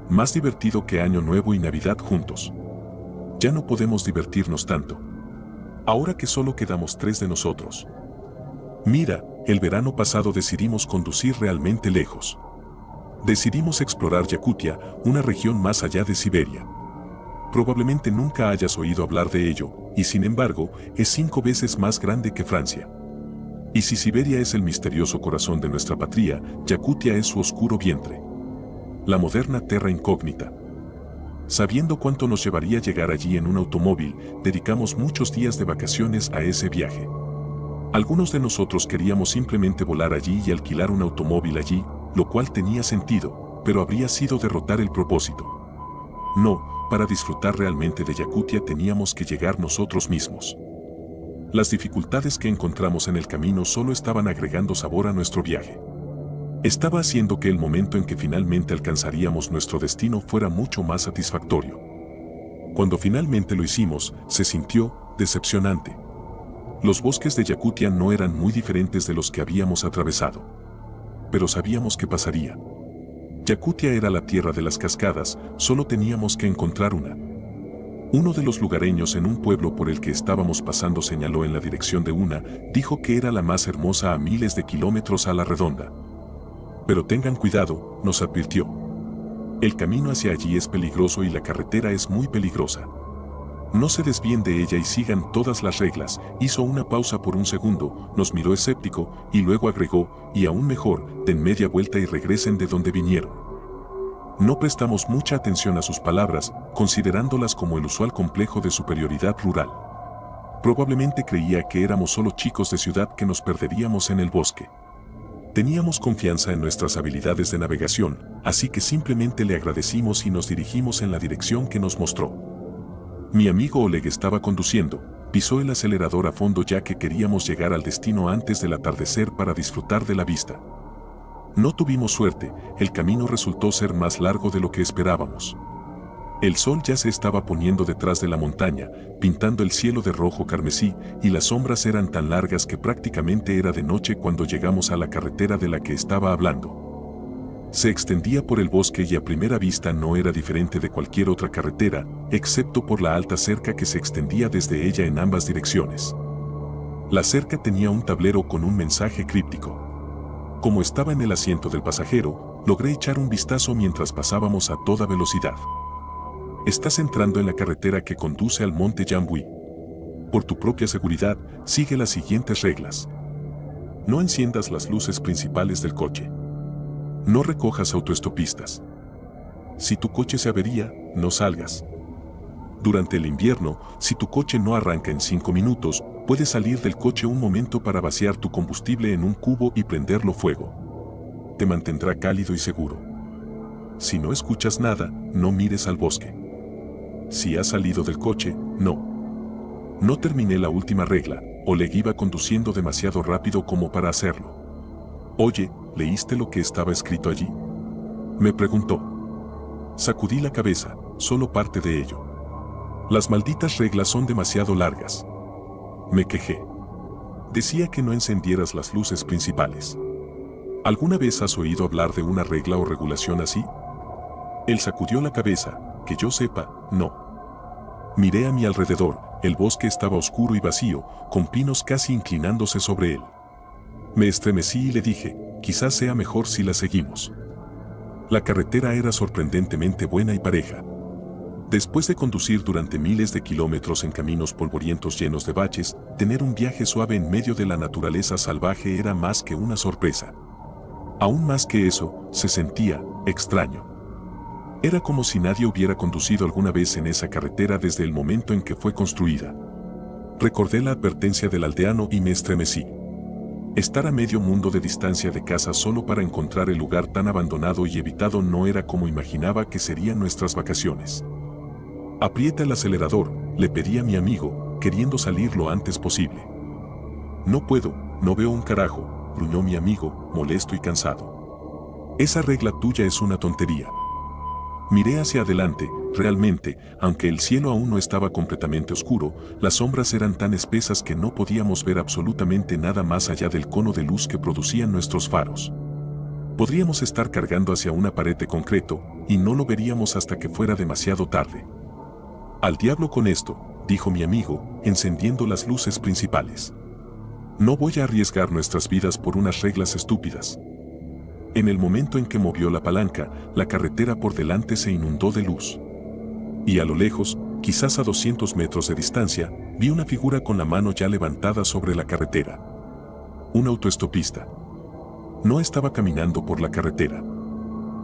Más divertido que Año Nuevo y Navidad juntos. Ya no podemos divertirnos tanto. Ahora que solo quedamos 3 de nosotros. Mira, el verano pasado decidimos conducir realmente lejos. Decidimos explorar Yakutia, una región más allá de Siberia. Probablemente nunca hayas oído hablar de ello, y sin embargo, es 5 veces más grande que Francia. Y si Siberia es el misterioso corazón de nuestra patria, Yakutia es su oscuro vientre. La moderna terra incógnita. Sabiendo cuánto nos llevaría llegar allí en un automóvil, dedicamos muchos días de vacaciones a ese viaje. Algunos de nosotros queríamos simplemente volar allí y alquilar un automóvil allí, lo cual tenía sentido, pero habría sido derrotar el propósito. No, para disfrutar realmente de Yakutia teníamos que llegar nosotros mismos. Las dificultades que encontramos en el camino solo estaban agregando sabor a nuestro viaje. Estaba haciendo que el momento en que finalmente alcanzaríamos nuestro destino fuera mucho más satisfactorio. Cuando finalmente lo hicimos, se sintió decepcionante. Los bosques de Yakutia no eran muy diferentes de los que habíamos atravesado. Pero sabíamos que pasaría. Yakutia era la tierra de las cascadas, solo teníamos que encontrar una. Uno de los lugareños en un pueblo por el que estábamos pasando señaló en la dirección de una, dijo que era la más hermosa a miles de kilómetros a la redonda. Pero tengan cuidado, nos advirtió. El camino hacia allí es peligroso y la carretera es muy peligrosa. No se desvíen de ella y sigan todas las reglas. Hizo una pausa por un segundo, nos miró escéptico y luego agregó, y aún mejor, den media vuelta y regresen de donde vinieron. No prestamos mucha atención a sus palabras, considerándolas como el usual complejo de superioridad rural. Probablemente creía que éramos solo chicos de ciudad que nos perderíamos en el bosque. Teníamos confianza en nuestras habilidades de navegación, así que simplemente le agradecimos y nos dirigimos en la dirección que nos mostró. Mi amigo Oleg estaba conduciendo, pisó el acelerador a fondo ya que queríamos llegar al destino antes del atardecer para disfrutar de la vista. No tuvimos suerte, el camino resultó ser más largo de lo que esperábamos. El sol ya se estaba poniendo detrás de la montaña, pintando el cielo de rojo carmesí, y las sombras eran tan largas que prácticamente era de noche cuando llegamos a la carretera de la que estaba hablando. Se extendía por el bosque y a primera vista no era diferente de cualquier otra carretera, excepto por la alta cerca que se extendía desde ella en ambas direcciones. La cerca tenía un tablero con un mensaje críptico. Como estaba en el asiento del pasajero, logré echar un vistazo mientras pasábamos a toda velocidad. Estás entrando en la carretera que conduce al monte Jambuí. Por tu propia seguridad, sigue las siguientes reglas. No enciendas las luces principales del coche. No recojas autoestopistas. Si tu coche se avería, no salgas. Durante el invierno, si tu coche no arranca en 5 minutos, puedes salir del coche un momento para vaciar tu combustible en un cubo y prenderlo fuego. Te mantendrá cálido y seguro. Si no escuchas nada, no mires al bosque. Si has salido del coche, no. No terminé la última regla, Oleg iba conduciendo demasiado rápido como para hacerlo. Oye, ¿leíste lo que estaba escrito allí? Me preguntó. Sacudí la cabeza, solo parte de ello. Las malditas reglas son demasiado largas. Me quejé. Decía que no encendieras las luces principales. ¿Alguna vez has oído hablar de una regla o regulación así? Él sacudió la cabeza, que yo sepa, no. Miré a mi alrededor, el bosque estaba oscuro y vacío, con pinos casi inclinándose sobre él. Me estremecí y le dije, quizás sea mejor si la seguimos. La carretera era sorprendentemente buena y pareja. Después de conducir durante miles de kilómetros en caminos polvorientos llenos de baches, tener un viaje suave en medio de la naturaleza salvaje era más que una sorpresa. Aún más que eso, se sentía extraño. Era como si nadie hubiera conducido alguna vez en esa carretera desde el momento en que fue construida. Recordé la advertencia del aldeano y me estremecí. Estar a medio mundo de distancia de casa solo para encontrar el lugar tan abandonado y evitado no era como imaginaba que serían nuestras vacaciones. Aprieta el acelerador, le pedí a mi amigo, queriendo salir lo antes posible. No puedo, no veo un carajo, gruñó mi amigo, molesto y cansado. Esa regla tuya es una tontería. Miré hacia adelante, realmente, aunque el cielo aún no estaba completamente oscuro, las sombras eran tan espesas que no podíamos ver absolutamente nada más allá del cono de luz que producían nuestros faros. Podríamos estar cargando hacia una pared de concreto, y no lo veríamos hasta que fuera demasiado tarde. Al diablo con esto, dijo mi amigo, encendiendo las luces principales. No voy a arriesgar nuestras vidas por unas reglas estúpidas. En el momento en que movió la palanca, la carretera por delante se inundó de luz. Y a lo lejos, quizás a 200 metros de distancia, vi una figura con la mano ya levantada sobre la carretera. Un autoestopista. No estaba caminando por la carretera.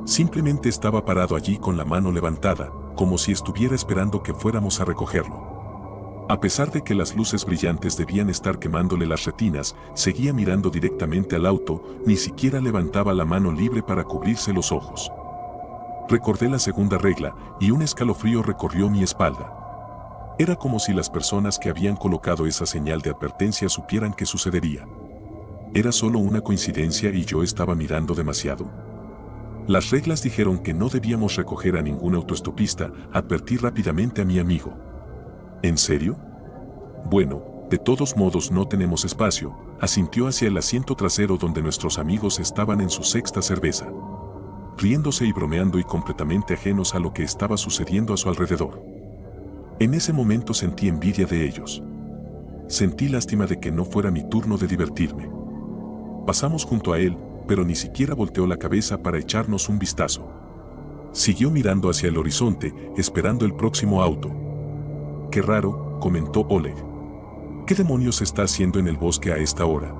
Simplemente estaba parado allí con la mano levantada, como si estuviera esperando que fuéramos a recogerlo. A pesar de que las luces brillantes debían estar quemándole las retinas, seguía mirando directamente al auto, ni siquiera levantaba la mano libre para cubrirse los ojos. Recordé la segunda regla, y un escalofrío recorrió mi espalda. Era como si las personas que habían colocado esa señal de advertencia supieran qué sucedería. ¿Era solo una coincidencia y yo estaba mirando demasiado? Las reglas dijeron que no debíamos recoger a ningún autoestopista, advertí rápidamente a mi amigo. ¿En serio? Bueno, de todos modos no tenemos espacio, asintió hacia el asiento trasero donde nuestros amigos estaban en su sexta cerveza, riéndose y bromeando y completamente ajenos a lo que estaba sucediendo a su alrededor. En ese momento sentí envidia de ellos. Sentí lástima de que no fuera mi turno de divertirme. Pasamos junto a él, pero ni siquiera volteó la cabeza para echarnos un vistazo. Siguió mirando hacia el horizonte, esperando el próximo auto. Qué raro, comentó Oleg. ¿Qué demonios está haciendo en el bosque a esta hora?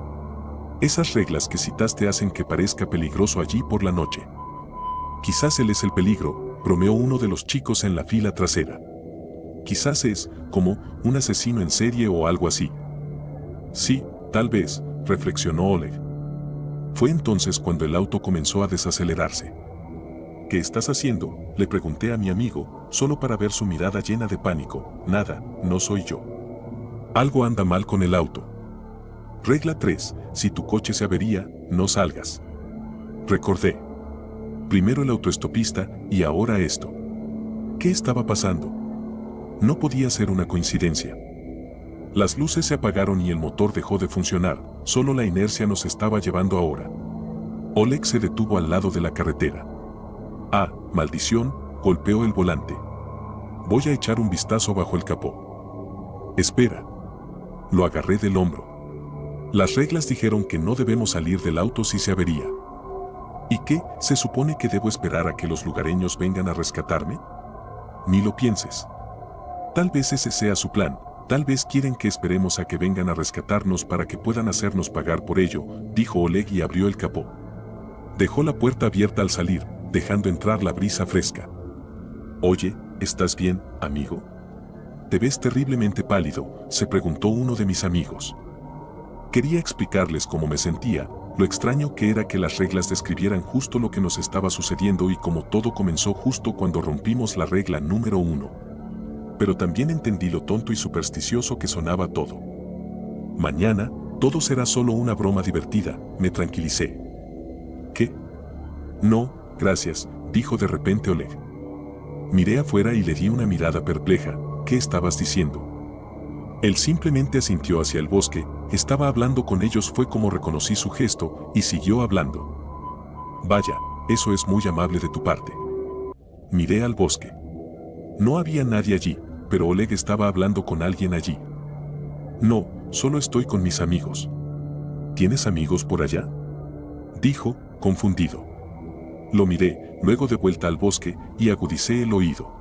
Esas reglas que citaste hacen que parezca peligroso allí por la noche. Quizás él es el peligro, bromeó uno de los chicos en la fila trasera. Quizás es, como, un asesino en serie o algo así. Sí, tal vez, reflexionó Oleg. Fue entonces cuando el auto comenzó a desacelerarse. ¿Qué estás haciendo?, le pregunté a mi amigo, solo para ver su mirada llena de pánico. Nada, no soy yo. Algo anda mal con el auto. Regla 3, si tu coche se avería, no salgas. Recordé. Primero el autoestopista, y ahora esto. ¿Qué estaba pasando? No podía ser una coincidencia. Las luces se apagaron y el motor dejó de funcionar, solo la inercia nos estaba llevando ahora. Oleg se detuvo al lado de la carretera. Ah, maldición, golpeó el volante. Voy a echar un vistazo bajo el capó. Espera. Lo agarré del hombro. Las reglas dijeron que no debemos salir del auto si se avería. ¿Y qué? ¿Se supone que debo esperar a que los lugareños vengan a rescatarme? Ni lo pienses. Tal vez ese sea su plan, tal vez quieren que esperemos a que vengan a rescatarnos para que puedan hacernos pagar por ello, dijo Oleg y abrió el capó. Dejó la puerta abierta al salir, dejando entrar la brisa fresca. Oye, ¿estás bien, amigo? Te ves terriblemente pálido, se preguntó uno de mis amigos. Quería explicarles cómo me sentía, lo extraño que era que las reglas describieran justo lo que nos estaba sucediendo y cómo todo comenzó justo cuando rompimos la regla número 1. Pero también entendí lo tonto y supersticioso que sonaba todo. Mañana, todo será solo una broma divertida, me tranquilicé. ¿Qué? No, gracias, dijo de repente Oleg. Miré afuera y le di una mirada perpleja. ¿Qué estabas diciendo? Él simplemente asintió hacia el bosque, estaba hablando con ellos, fue como reconocí su gesto, y siguió hablando. Vaya, eso es muy amable de tu parte. Miré al bosque. No había nadie allí, pero Oleg estaba hablando con alguien allí. No, solo estoy con mis amigos. ¿Tienes amigos por allá?, dijo, confundido. Lo miré, luego de vuelta al bosque, y agudicé el oído.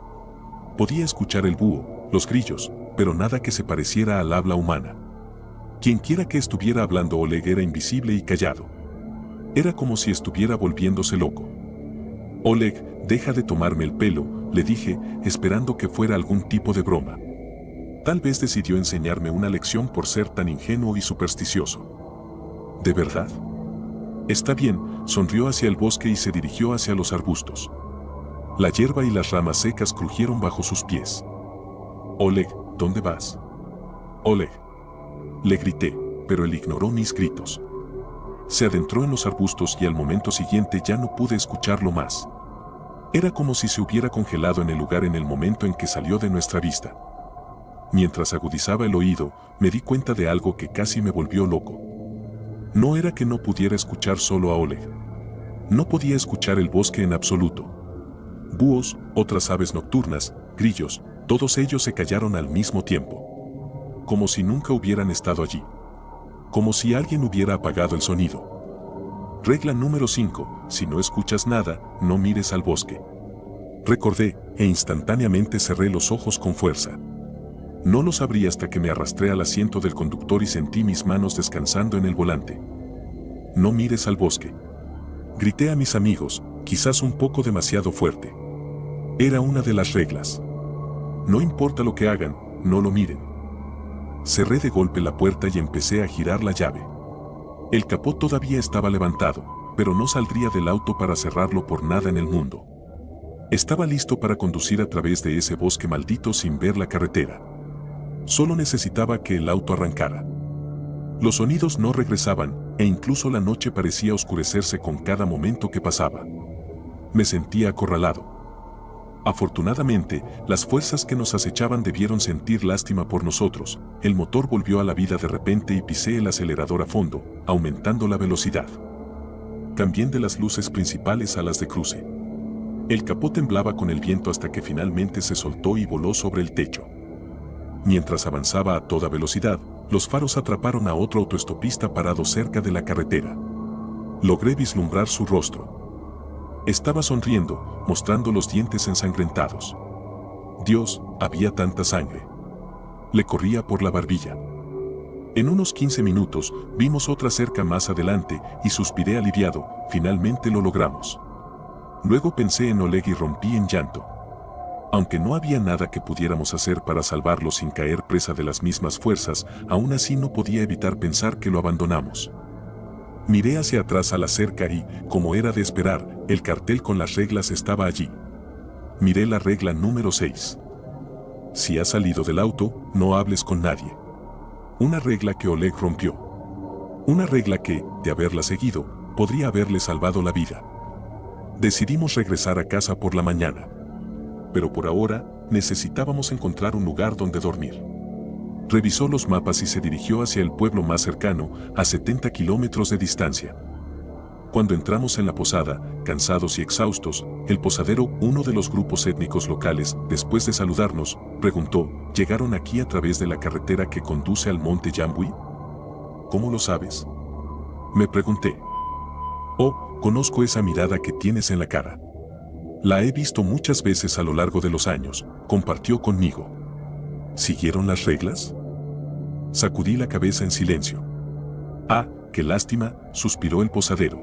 Podía escuchar el búho, los grillos, pero nada que se pareciera al habla humana. Quienquiera que estuviera hablando Oleg era invisible y callado. Era como si estuviera volviéndose loco. Oleg, deja de tomarme el pelo, le dije, esperando que fuera algún tipo de broma. Tal vez decidió enseñarme una lección por ser tan ingenuo y supersticioso. ¿De verdad? Está bien, sonrió hacia el bosque y se dirigió hacia los arbustos. La hierba y las ramas secas crujieron bajo sus pies. Oleg, ¿dónde vas? Oleg. Le grité, pero él ignoró mis gritos. Se adentró en los arbustos y al momento siguiente ya no pude escucharlo más. Era como si se hubiera congelado en el lugar en el momento en que salió de nuestra vista. Mientras agudizaba el oído, me di cuenta de algo que casi me volvió loco. No era que no pudiera escuchar solo a Oleg. No podía escuchar el bosque en absoluto. Búhos, otras aves nocturnas, grillos, todos ellos se callaron al mismo tiempo. Como si nunca hubieran estado allí. Como si alguien hubiera apagado el sonido. Regla número 5, si no escuchas nada, no mires al bosque. Recordé, e instantáneamente cerré los ojos con fuerza. No los abrí hasta que me arrastré al asiento del conductor y sentí mis manos descansando en el volante. No mires al bosque. Grité a mis amigos, quizás un poco demasiado fuerte. Era una de las reglas. No importa lo que hagan, no lo miren. Cerré de golpe la puerta y empecé a girar la llave. El capó todavía estaba levantado, pero no saldría del auto para cerrarlo por nada en el mundo. Estaba listo para conducir a través de ese bosque maldito sin ver la carretera. Solo necesitaba que el auto arrancara. Los sonidos no regresaban, e incluso la noche parecía oscurecerse con cada momento que pasaba. Me sentía acorralado. Afortunadamente, las fuerzas que nos acechaban debieron sentir lástima por nosotros. El motor volvió a la vida de repente y pisé el acelerador a fondo, aumentando la velocidad. Cambié de las luces principales a las de cruce. El capó temblaba con el viento hasta que finalmente se soltó y voló sobre el techo. Mientras avanzaba a toda velocidad, los faros atraparon a otro autoestopista parado cerca de la carretera. Logré vislumbrar su rostro. Estaba sonriendo, mostrando los dientes ensangrentados. Dios, había tanta sangre. Le corría por la barbilla. En unos 15 minutos, vimos otra cerca más adelante y suspiré aliviado, finalmente lo logramos. Luego pensé en Oleg y rompí en llanto. Aunque no había nada que pudiéramos hacer para salvarlo sin caer presa de las mismas fuerzas, aún así no podía evitar pensar que lo abandonamos. Miré hacia atrás a la cerca y, como era de esperar, el cartel con las reglas estaba allí. Miré la regla número 6. Si has salido del auto, no hables con nadie. Una regla que Oleg rompió. Una regla que, de haberla seguido, podría haberle salvado la vida. Decidimos regresar a casa por la mañana. Pero por ahora, necesitábamos encontrar un lugar donde dormir. Revisó los mapas y se dirigió hacia el pueblo más cercano, a 70 kilómetros de distancia. Cuando entramos en la posada, cansados y exhaustos, el posadero, uno de los grupos étnicos locales, después de saludarnos, preguntó, ¿llegaron aquí a través de la carretera que conduce al monte Jambuí? ¿Cómo lo sabes? Me pregunté. Oh, conozco esa mirada que tienes en la cara. La he visto muchas veces a lo largo de los años, compartió conmigo. ¿Siguieron las reglas? Sacudí la cabeza en silencio. Ah, qué lástima, suspiró el posadero.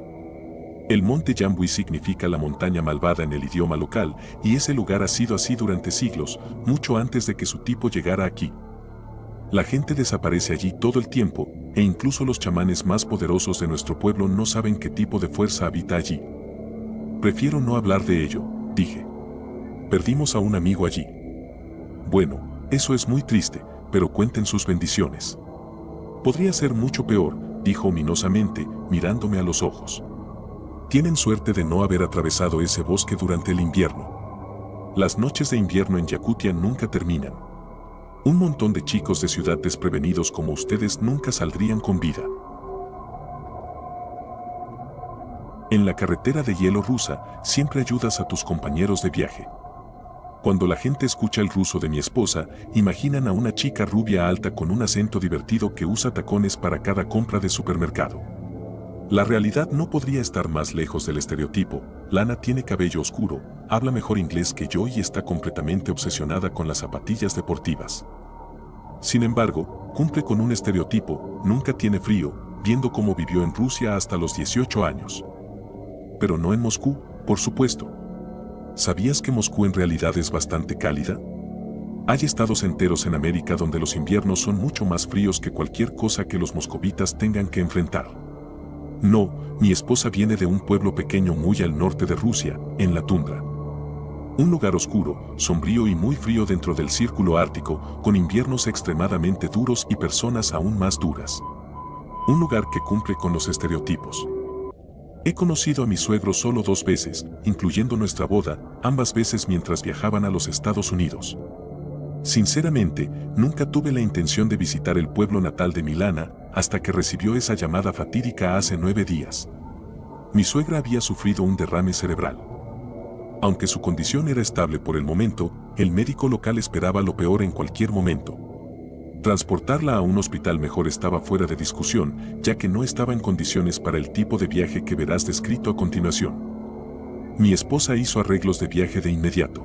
El monte Jambuí significa la montaña malvada en el idioma local, y ese lugar ha sido así durante siglos, mucho antes de que su tipo llegara aquí. La gente desaparece allí todo el tiempo, e incluso los chamanes más poderosos de nuestro pueblo no saben qué tipo de fuerza habita allí. Prefiero no hablar de ello, dije. Perdimos a un amigo allí. Bueno, eso es muy triste, pero cuenten sus bendiciones. Podría ser mucho peor, dijo ominosamente, mirándome a los ojos. Tienen suerte de no haber atravesado ese bosque durante el invierno. Las noches de invierno en Yakutia nunca terminan. Un montón de chicos de ciudad desprevenidos como ustedes nunca saldrían con vida. En la carretera de hielo rusa, siempre ayudas a tus compañeros de viaje. Cuando la gente escucha el ruso de mi esposa, imaginan a una chica rubia alta con un acento divertido que usa tacones para cada compra de supermercado. La realidad no podría estar más lejos del estereotipo. Lana tiene cabello oscuro, habla mejor inglés que yo y está completamente obsesionada con las zapatillas deportivas. Sin embargo, cumple con un estereotipo, nunca tiene frío, viendo cómo vivió en Rusia hasta los 18 años. Pero no en Moscú, por supuesto. ¿Sabías que Moscú en realidad es bastante cálida? Hay estados enteros en América donde los inviernos son mucho más fríos que cualquier cosa que los moscovitas tengan que enfrentar. No, mi esposa viene de un pueblo pequeño muy al norte de Rusia, en la tundra. Un lugar oscuro, sombrío y muy frío dentro del círculo ártico, con inviernos extremadamente duros y personas aún más duras. Un lugar que cumple con los estereotipos. He conocido a mi suegro solo 2 veces, incluyendo nuestra boda, ambas veces mientras viajaban a los Estados Unidos. Sinceramente, nunca tuve la intención de visitar el pueblo natal de Milana, hasta que recibió esa llamada fatídica hace 9 días. Mi suegra había sufrido un derrame cerebral. Aunque su condición era estable por el momento, el médico local esperaba lo peor en cualquier momento. Transportarla a un hospital mejor estaba fuera de discusión, ya que no estaba en condiciones para el tipo de viaje que verás descrito a continuación. Mi esposa hizo arreglos de viaje de inmediato.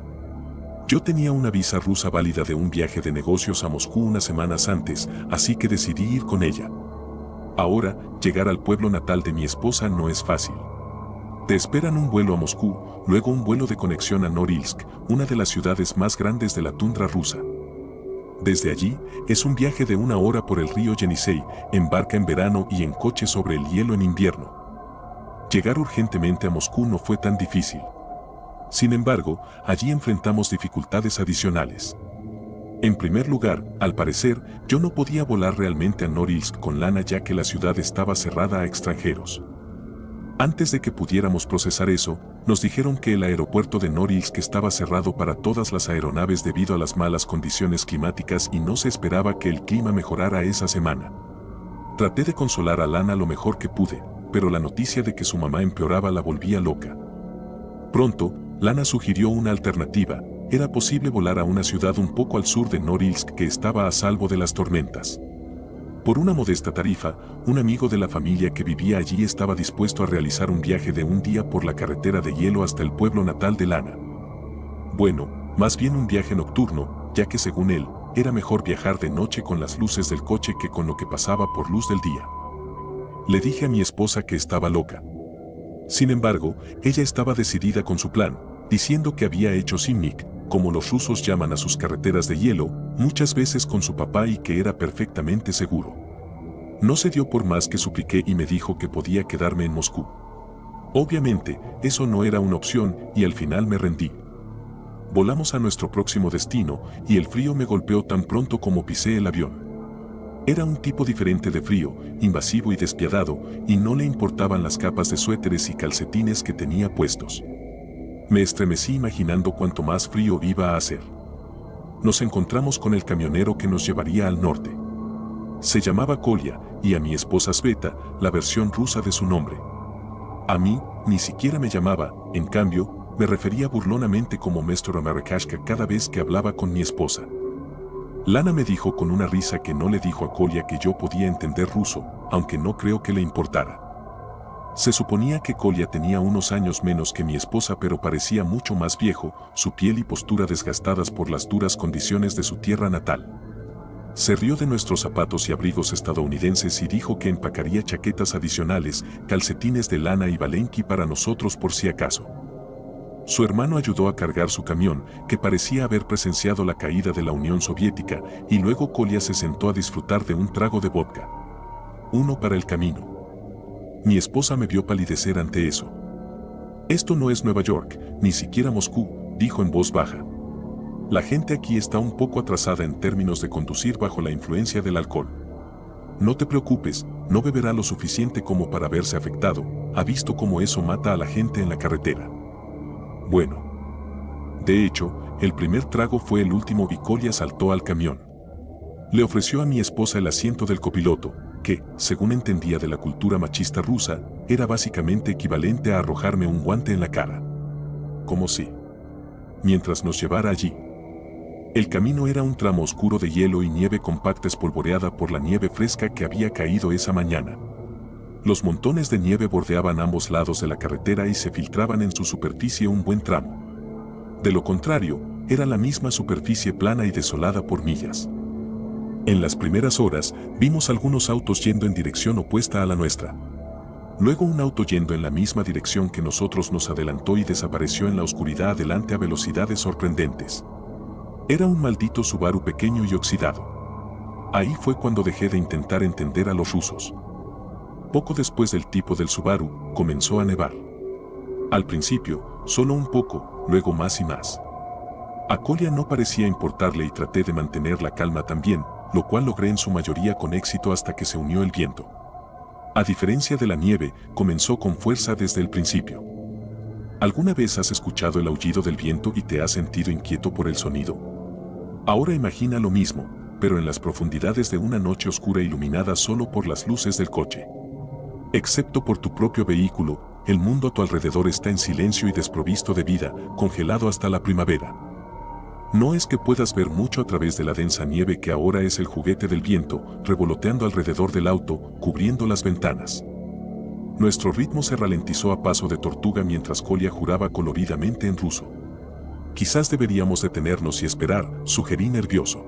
Yo tenía una visa rusa válida de un viaje de negocios a Moscú unas semanas antes, así que decidí ir con ella. Ahora, llegar al pueblo natal de mi esposa no es fácil. Te esperan un vuelo a Moscú, luego un vuelo de conexión a Norilsk, una de las ciudades más grandes de la tundra rusa. Desde allí, es un viaje de 1 hora por el río Yenisei, en barca en verano y en coche sobre el hielo en invierno. Llegar urgentemente a Moscú no fue tan difícil. Sin embargo, allí enfrentamos dificultades adicionales. En primer lugar, al parecer, yo no podía volar realmente a Norilsk con Lana ya que la ciudad estaba cerrada a extranjeros. Antes de que pudiéramos procesar eso, nos dijeron que el aeropuerto de Norilsk estaba cerrado para todas las aeronaves debido a las malas condiciones climáticas y no se esperaba que el clima mejorara esa semana. Traté de consolar a Lana lo mejor que pude, pero la noticia de que su mamá empeoraba la volvía loca. Pronto, Lana sugirió una alternativa. Era posible volar a una ciudad un poco al sur de Norilsk que estaba a salvo de las tormentas. Por una modesta tarifa, un amigo de la familia que vivía allí estaba dispuesto a realizar un viaje de 1 día por la carretera de hielo hasta el pueblo natal de Lana. Bueno, más bien un viaje nocturno, ya que según él, era mejor viajar de noche con las luces del coche que con lo que pasaba por luz del día. Le dije a mi esposa que estaba loca. Sin embargo, ella estaba decidida con su plan, diciendo que había hecho Simnik, como los rusos llaman a sus carreteras de hielo, muchas veces con su papá y que era perfectamente seguro. No se dio por más que supliqué y me dijo que podía quedarme en Moscú. Obviamente, eso no era una opción y al final me rendí. Volamos a nuestro próximo destino y el frío me golpeó tan pronto como pisé el avión. Era un tipo diferente de frío, invasivo y despiadado, y no le importaban las capas de suéteres y calcetines que tenía puestos. Me estremecí imaginando cuánto más frío iba a hacer. Nos encontramos con el camionero que nos llevaría al norte. Se llamaba Kolya, y a mi esposa Sveta, la versión rusa de su nombre. A mí, ni siquiera me llamaba, en cambio, me refería burlonamente como Mr. Amerikashka cada vez que hablaba con mi esposa. Lana me dijo con una risa que no le dijo a Kolya que yo podía entender ruso, aunque no creo que le importara. Se suponía que Kolya tenía unos años menos que mi esposa pero parecía mucho más viejo, su piel y postura desgastadas por las duras condiciones de su tierra natal. Se rió de nuestros zapatos y abrigos estadounidenses y dijo que empacaría chaquetas adicionales, calcetines de lana y valenki para nosotros por si acaso. Su hermano ayudó a cargar su camión, que parecía haber presenciado la caída de la Unión Soviética, y luego Kolya se sentó a disfrutar de un trago de vodka. Uno para el camino. Mi esposa me vio palidecer ante eso. Esto no es Nueva York, ni siquiera Moscú, dijo en voz baja. La gente aquí está un poco atrasada en términos de conducir bajo la influencia del alcohol. No te preocupes, no beberá lo suficiente como para verse afectado, ha visto cómo eso mata a la gente en la carretera. Bueno. De hecho, el primer trago fue el último y Kolya saltó al camión. Le ofreció a mi esposa el asiento del copiloto, que, según entendía de la cultura machista rusa, era básicamente equivalente a arrojarme un guante en la cara. Como si. Mientras nos llevara allí. El camino era un tramo oscuro de hielo y nieve compacta espolvoreada por la nieve fresca que había caído esa mañana. Los montones de nieve bordeaban ambos lados de la carretera y se filtraban en su superficie un buen tramo. De lo contrario, era la misma superficie plana y desolada por millas. En las primeras horas, vimos algunos autos yendo en dirección opuesta a la nuestra. Luego un auto yendo en la misma dirección que nosotros nos adelantó y desapareció en la oscuridad adelante a velocidades sorprendentes. Era un maldito Subaru pequeño y oxidado. Ahí fue cuando dejé de intentar entender a los rusos. Poco después del tipo del Subaru, comenzó a nevar. Al principio, solo un poco, luego más y más. A Kolya no parecía importarle y traté de mantener la calma también, lo cual logré en su mayoría con éxito hasta que se unió el viento. A diferencia de la nieve, comenzó con fuerza desde el principio. ¿Alguna vez has escuchado el aullido del viento y te has sentido inquieto por el sonido? Ahora imagina lo mismo, pero en las profundidades de una noche oscura iluminada solo por las luces del coche. Excepto por tu propio vehículo, el mundo a tu alrededor está en silencio y desprovisto de vida, congelado hasta la primavera. No es que puedas ver mucho a través de la densa nieve que ahora es el juguete del viento, revoloteando alrededor del auto, cubriendo las ventanas. Nuestro ritmo se ralentizó a paso de tortuga mientras Kolya juraba coloridamente en ruso. Quizás deberíamos detenernos y esperar, sugerí nervioso.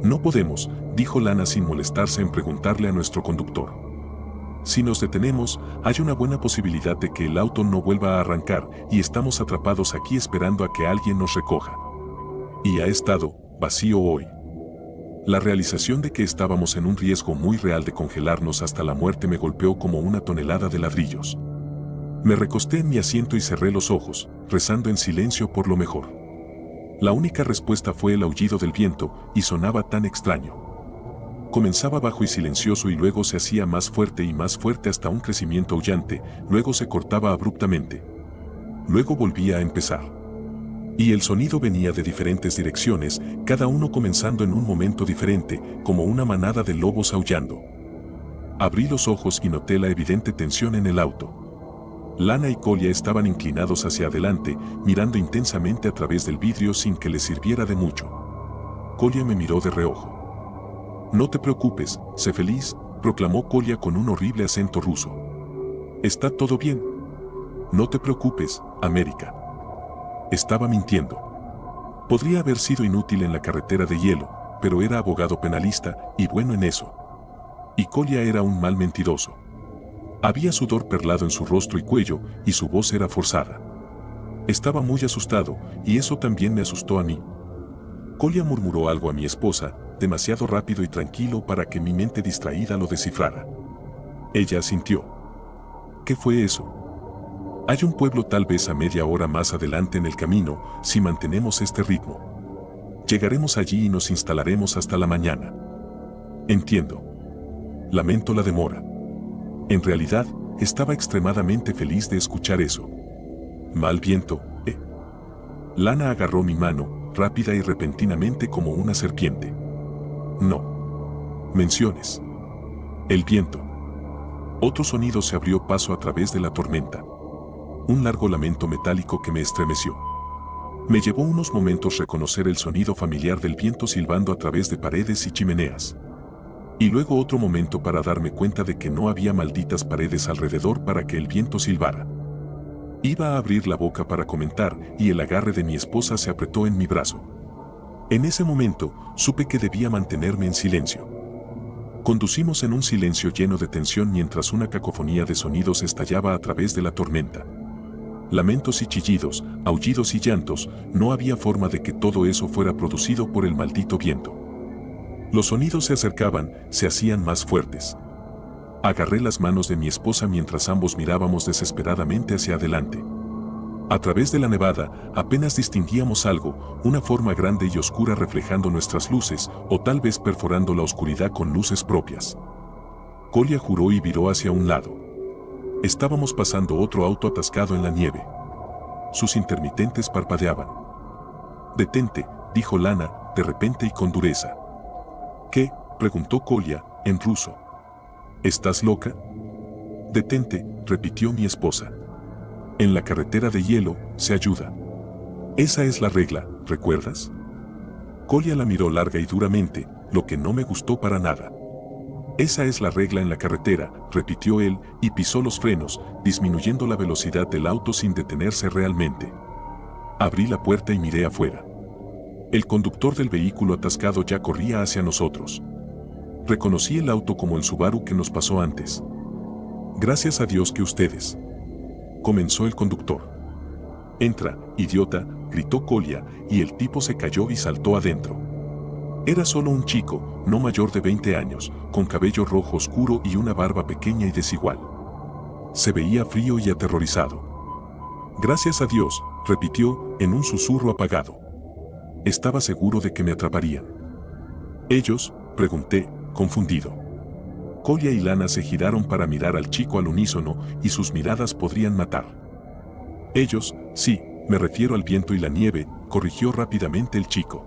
No podemos, dijo Lana sin molestarse en preguntarle a nuestro conductor. Si nos detenemos, hay una buena posibilidad de que el auto no vuelva a arrancar y estamos atrapados aquí esperando a que alguien nos recoja. Y ha estado vacío hoy. La realización de que estábamos en un riesgo muy real de congelarnos hasta la muerte me golpeó como una tonelada de ladrillos. Me recosté en mi asiento y cerré los ojos, rezando en silencio por lo mejor. La única respuesta fue el aullido del viento, y sonaba tan extraño. Comenzaba bajo y silencioso y luego se hacía más fuerte y más fuerte hasta un crecimiento aullante, luego se cortaba abruptamente. Luego volvía a empezar. Y el sonido venía de diferentes direcciones, cada uno comenzando en un momento diferente, como una manada de lobos aullando. Abrí los ojos y noté la evidente tensión en el auto. Lana y Kolya estaban inclinados hacia adelante, mirando intensamente a través del vidrio sin que les sirviera de mucho. Kolya me miró de reojo. No te preocupes, sé feliz, proclamó Kolya con un horrible acento ruso. Está todo bien. No te preocupes, América. Estaba mintiendo. Podría haber sido inútil en la carretera de hielo, pero era abogado penalista y bueno en eso. Y Kolya era un mal mentiroso. Había sudor perlado en su rostro y cuello, y su voz era forzada. Estaba muy asustado, y eso también me asustó a mí. Kolya murmuró algo a mi esposa, demasiado rápido y tranquilo para que mi mente distraída lo descifrara. Ella asintió. ¿Qué fue eso? Hay un pueblo tal vez a media hora más adelante en el camino, si mantenemos este ritmo. Llegaremos allí y nos instalaremos hasta la mañana. Entiendo. Lamento la demora. En realidad, estaba extremadamente feliz de escuchar eso. Mal viento, ¿eh? Lana agarró mi mano, rápida y repentinamente como una serpiente. No menciones el viento. Otro sonido se abrió paso a través de la tormenta. Un largo lamento metálico que me estremeció. Me llevó unos momentos reconocer el sonido familiar del viento silbando a través de paredes y chimeneas. Y luego otro momento para darme cuenta de que no había malditas paredes alrededor para que el viento silbara. Iba a abrir la boca para comentar y el agarre de mi esposa se apretó en mi brazo. En ese momento, supe que debía mantenerme en silencio. Conducimos en un silencio lleno de tensión mientras una cacofonía de sonidos estallaba a través de la tormenta. Lamentos y chillidos, aullidos y llantos, no había forma de que todo eso fuera producido por el maldito viento. Los sonidos se acercaban, se hacían más fuertes. Agarré las manos de mi esposa mientras ambos mirábamos desesperadamente hacia adelante. A través de la nevada, apenas distinguíamos algo, una forma grande y oscura reflejando nuestras luces, o tal vez perforando la oscuridad con luces propias. Kolya juró y viró hacia un lado. Estábamos pasando otro auto atascado en la nieve. Sus intermitentes parpadeaban. «Detente», dijo Lana, de repente y con dureza. «¿Qué?», preguntó Kolya, en ruso. «¿Estás loca?». «Detente», repitió mi esposa. En la carretera de hielo, se ayuda. Esa es la regla, ¿recuerdas? Kolya la miró larga y duramente, lo que no me gustó para nada. Esa es la regla en la carretera, repitió él, y pisó los frenos, disminuyendo la velocidad del auto sin detenerse realmente. Abrí la puerta y miré afuera. El conductor del vehículo atascado ya corría hacia nosotros. Reconocí el auto como el Subaru que nos pasó antes. Gracias a Dios que ustedes. Comenzó el conductor. Entra, idiota, gritó Kolya, y el tipo se cayó y saltó adentro. Era solo un chico, no mayor de 20 años, con cabello rojo oscuro y una barba pequeña y desigual. Se veía frío y aterrorizado. Gracias a Dios, repitió, en un susurro apagado. Estaba seguro de que me atraparían. ¿Ellos?, pregunté, confundido. Kolya y Lana se giraron para mirar al chico al unísono y sus miradas podrían matar. Ellos, sí, me refiero al viento y la nieve, corrigió rápidamente el chico.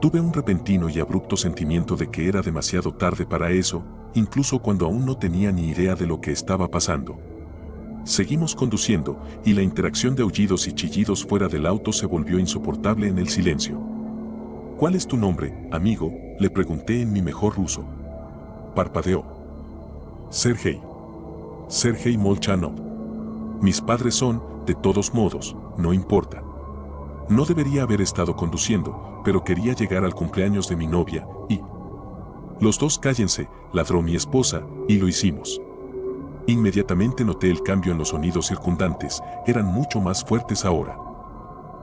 Tuve un repentino y abrupto sentimiento de que era demasiado tarde para eso, incluso cuando aún no tenía ni idea de lo que estaba pasando. Seguimos conduciendo, y la interacción de aullidos y chillidos fuera del auto se volvió insoportable en el silencio. ¿Cuál es tu nombre, amigo?, le pregunté en mi mejor ruso. Parpadeó. Sergei. Sergei Molchanov. Mis padres son, de todos modos, no importa. No debería haber estado conduciendo, pero quería llegar al cumpleaños de mi novia, y... Los dos cállense, ladró mi esposa, y lo hicimos. Inmediatamente noté el cambio en los sonidos circundantes, eran mucho más fuertes ahora.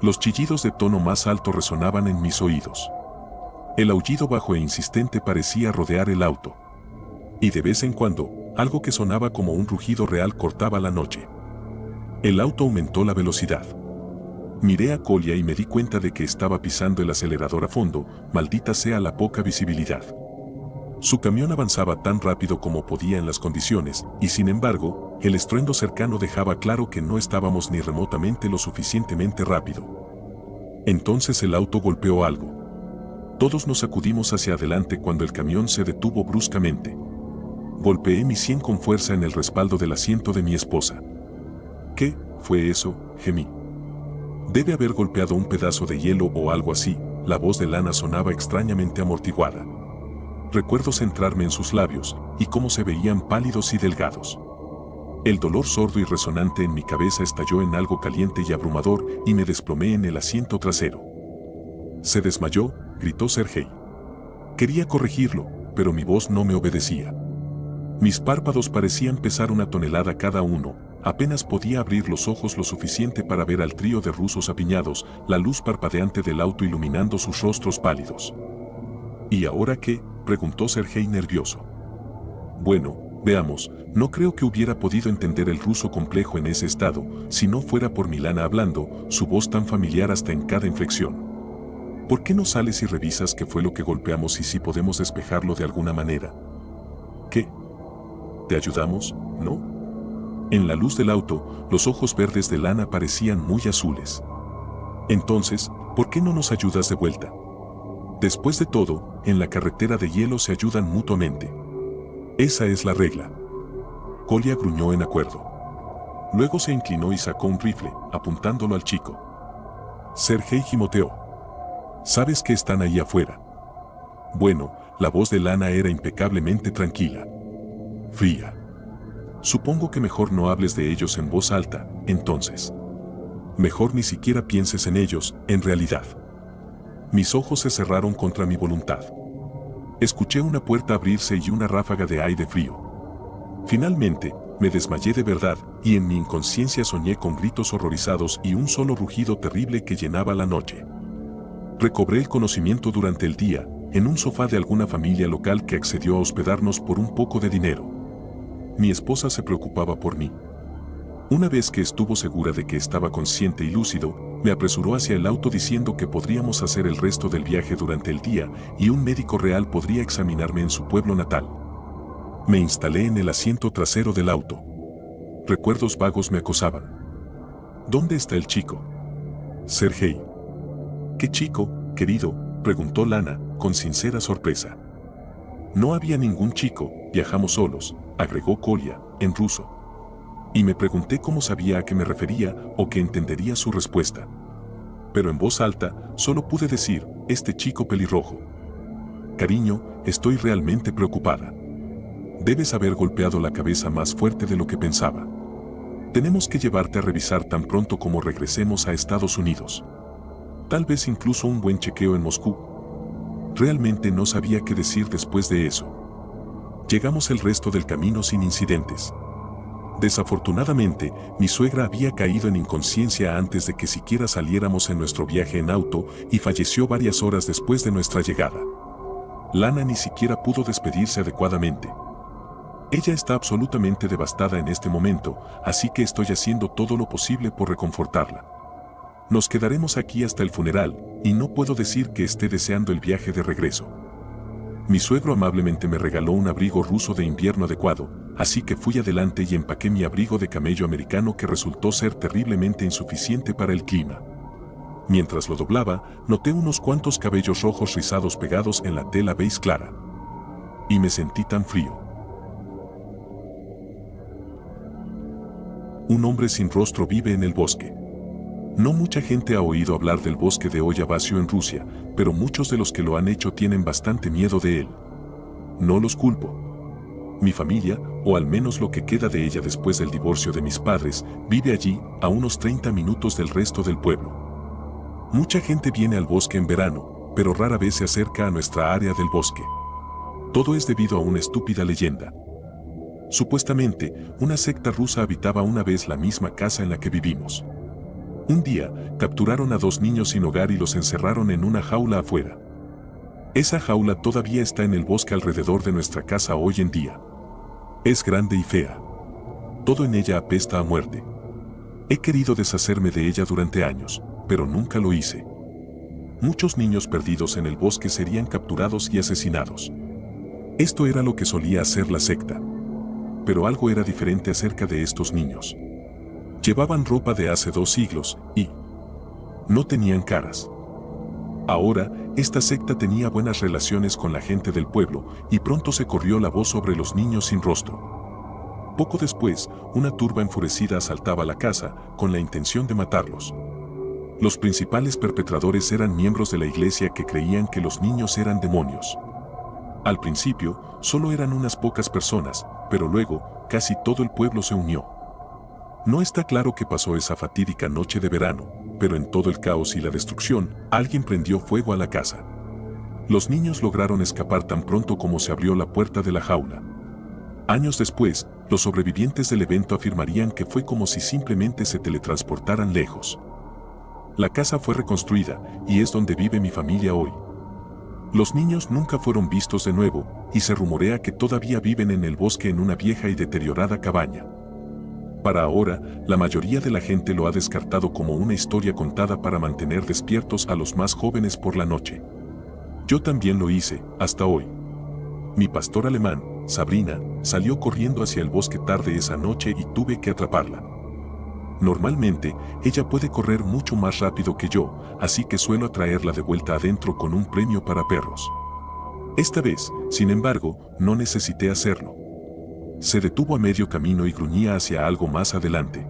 Los chillidos de tono más alto resonaban en mis oídos. El aullido bajo e insistente parecía rodear el auto. Y de vez en cuando, algo que sonaba como un rugido real cortaba la noche. El auto aumentó la velocidad. Miré a Kolya y me di cuenta de que estaba pisando el acelerador a fondo, maldita sea la poca visibilidad. Su camión avanzaba tan rápido como podía en las condiciones, y sin embargo, el estruendo cercano dejaba claro que no estábamos ni remotamente lo suficientemente rápido. Entonces el auto golpeó algo. Todos nos sacudimos hacia adelante cuando el camión se detuvo bruscamente. Golpeé mi sien con fuerza en el respaldo del asiento de mi esposa. ¿Qué fue eso?, gemí. Debe haber golpeado un pedazo de hielo o algo así, la voz de Lana sonaba extrañamente amortiguada. Recuerdo centrarme en sus labios, y cómo se veían pálidos y delgados. El dolor sordo y resonante en mi cabeza estalló en algo caliente y abrumador, y me desplomé en el asiento trasero. Se desmayó, gritó Sergei. Quería corregirlo, pero mi voz no me obedecía. Mis párpados parecían pesar 1 tonelada cada uno, apenas podía abrir los ojos lo suficiente para ver al trío de rusos apiñados, la luz parpadeante del auto iluminando sus rostros pálidos. ¿Y ahora qué?, preguntó Sergei nervioso. Bueno, veamos, no creo que hubiera podido entender el ruso complejo en ese estado, si no fuera por Lana hablando, su voz tan familiar hasta en cada inflexión. ¿Por qué no sales y revisas qué fue lo que golpeamos y si podemos despejarlo de alguna manera? ¿Qué? ¿Te ayudamos, no? En la luz del auto, los ojos verdes de Lana parecían muy azules. Entonces, ¿por qué no nos ayudas de vuelta? Después de todo, en la carretera de hielo se ayudan mutuamente. Esa es la regla. Kolya gruñó en acuerdo. Luego se inclinó y sacó un rifle, apuntándolo al chico. Sergei gimoteó. ¿Sabes que están ahí afuera? Bueno, la voz de Lana era impecablemente tranquila. Fría. Supongo que mejor no hables de ellos en voz alta, entonces. Mejor ni siquiera pienses en ellos, en realidad. Mis ojos se cerraron contra mi voluntad. Escuché una puerta abrirse y una ráfaga de aire frío. Finalmente, me desmayé de verdad, y en mi inconsciencia soñé con gritos horrorizados y un solo rugido terrible que llenaba la noche. Recobré el conocimiento durante el día, en un sofá de alguna familia local que accedió a hospedarnos por un poco de dinero. Mi esposa se preocupaba por mí. Una vez que estuvo segura de que estaba consciente y lúcido, me apresuró hacia el auto diciendo que podríamos hacer el resto del viaje durante el día y un médico real podría examinarme en su pueblo natal. Me instalé en el asiento trasero del auto. Recuerdos vagos me acosaban. ¿Dónde está el chico? Sergei. ¿Qué chico, querido?, preguntó Lana, con sincera sorpresa. No había ningún chico, viajamos solos, agregó Kolya, en ruso. Y me pregunté cómo sabía a qué me refería o que entendería su respuesta. Pero en voz alta, solo pude decir, este chico pelirrojo. Cariño, estoy realmente preocupada. Debes haber golpeado la cabeza más fuerte de lo que pensaba. Tenemos que llevarte a revisar tan pronto como regresemos a Estados Unidos. Tal vez incluso un buen chequeo en Moscú. Realmente no sabía qué decir después de eso. Llegamos el resto del camino sin incidentes. Desafortunadamente, mi suegra había caído en inconsciencia antes de que siquiera saliéramos en nuestro viaje en auto y falleció varias horas después de nuestra llegada. Lana ni siquiera pudo despedirse adecuadamente. Ella está absolutamente devastada en este momento, así que estoy haciendo todo lo posible por reconfortarla. Nos quedaremos aquí hasta el funeral, y no puedo decir que esté deseando el viaje de regreso. Mi suegro amablemente me regaló un abrigo ruso de invierno adecuado, así que fui adelante y empaqué mi abrigo de camello americano que resultó ser terriblemente insuficiente para el clima. Mientras lo doblaba, noté unos cuantos cabellos rojos rizados pegados en la tela beige clara. Y me sentí tan frío. Un hombre sin rostro vive en el bosque. No mucha gente ha oído hablar del bosque de Oyabasio en Rusia, pero muchos de los que lo han hecho tienen bastante miedo de él. No los culpo. Mi familia, o al menos lo que queda de ella después del divorcio de mis padres, vive allí, a unos 30 minutos del resto del pueblo. Mucha gente viene al bosque en verano, pero rara vez se acerca a nuestra área del bosque. Todo es debido a una estúpida leyenda. Supuestamente, una secta rusa habitaba una vez la misma casa en la que vivimos. Un día, capturaron a 2 niños sin hogar y los encerraron en una jaula afuera. Esa jaula todavía está en el bosque alrededor de nuestra casa hoy en día. Es grande y fea. Todo en ella apesta a muerte. He querido deshacerme de ella durante años, pero nunca lo hice. Muchos niños perdidos en el bosque serían capturados y asesinados. Esto era lo que solía hacer la secta. Pero algo era diferente acerca de estos niños. Llevaban ropa de hace 2 siglos y no tenían caras. Ahora, esta secta tenía buenas relaciones con la gente del pueblo y pronto se corrió la voz sobre los niños sin rostro. Poco después, una turba enfurecida asaltaba la casa con la intención de matarlos. Los principales perpetradores eran miembros de la iglesia que creían que los niños eran demonios. Al principio, solo eran unas pocas personas, pero luego, casi todo el pueblo se unió. No está claro qué pasó esa fatídica noche de verano, pero en todo el caos y la destrucción, alguien prendió fuego a la casa. Los niños lograron escapar tan pronto como se abrió la puerta de la jaula. Años después, los sobrevivientes del evento afirmarían que fue como si simplemente se teletransportaran lejos. La casa fue reconstruida, y es donde vive mi familia hoy. Los niños nunca fueron vistos de nuevo, y se rumorea que todavía viven en el bosque en una vieja y deteriorada cabaña. Para ahora, la mayoría de la gente lo ha descartado como una historia contada para mantener despiertos a los más jóvenes por la noche. Yo también lo hice, hasta hoy. Mi pastor alemán, Sabrina, salió corriendo hacia el bosque tarde esa noche y tuve que atraparla. Normalmente, ella puede correr mucho más rápido que yo, así que suelo atraerla de vuelta adentro con un premio para perros. Esta vez, sin embargo, no necesité hacerlo. Se detuvo a medio camino y gruñía hacia algo más adelante.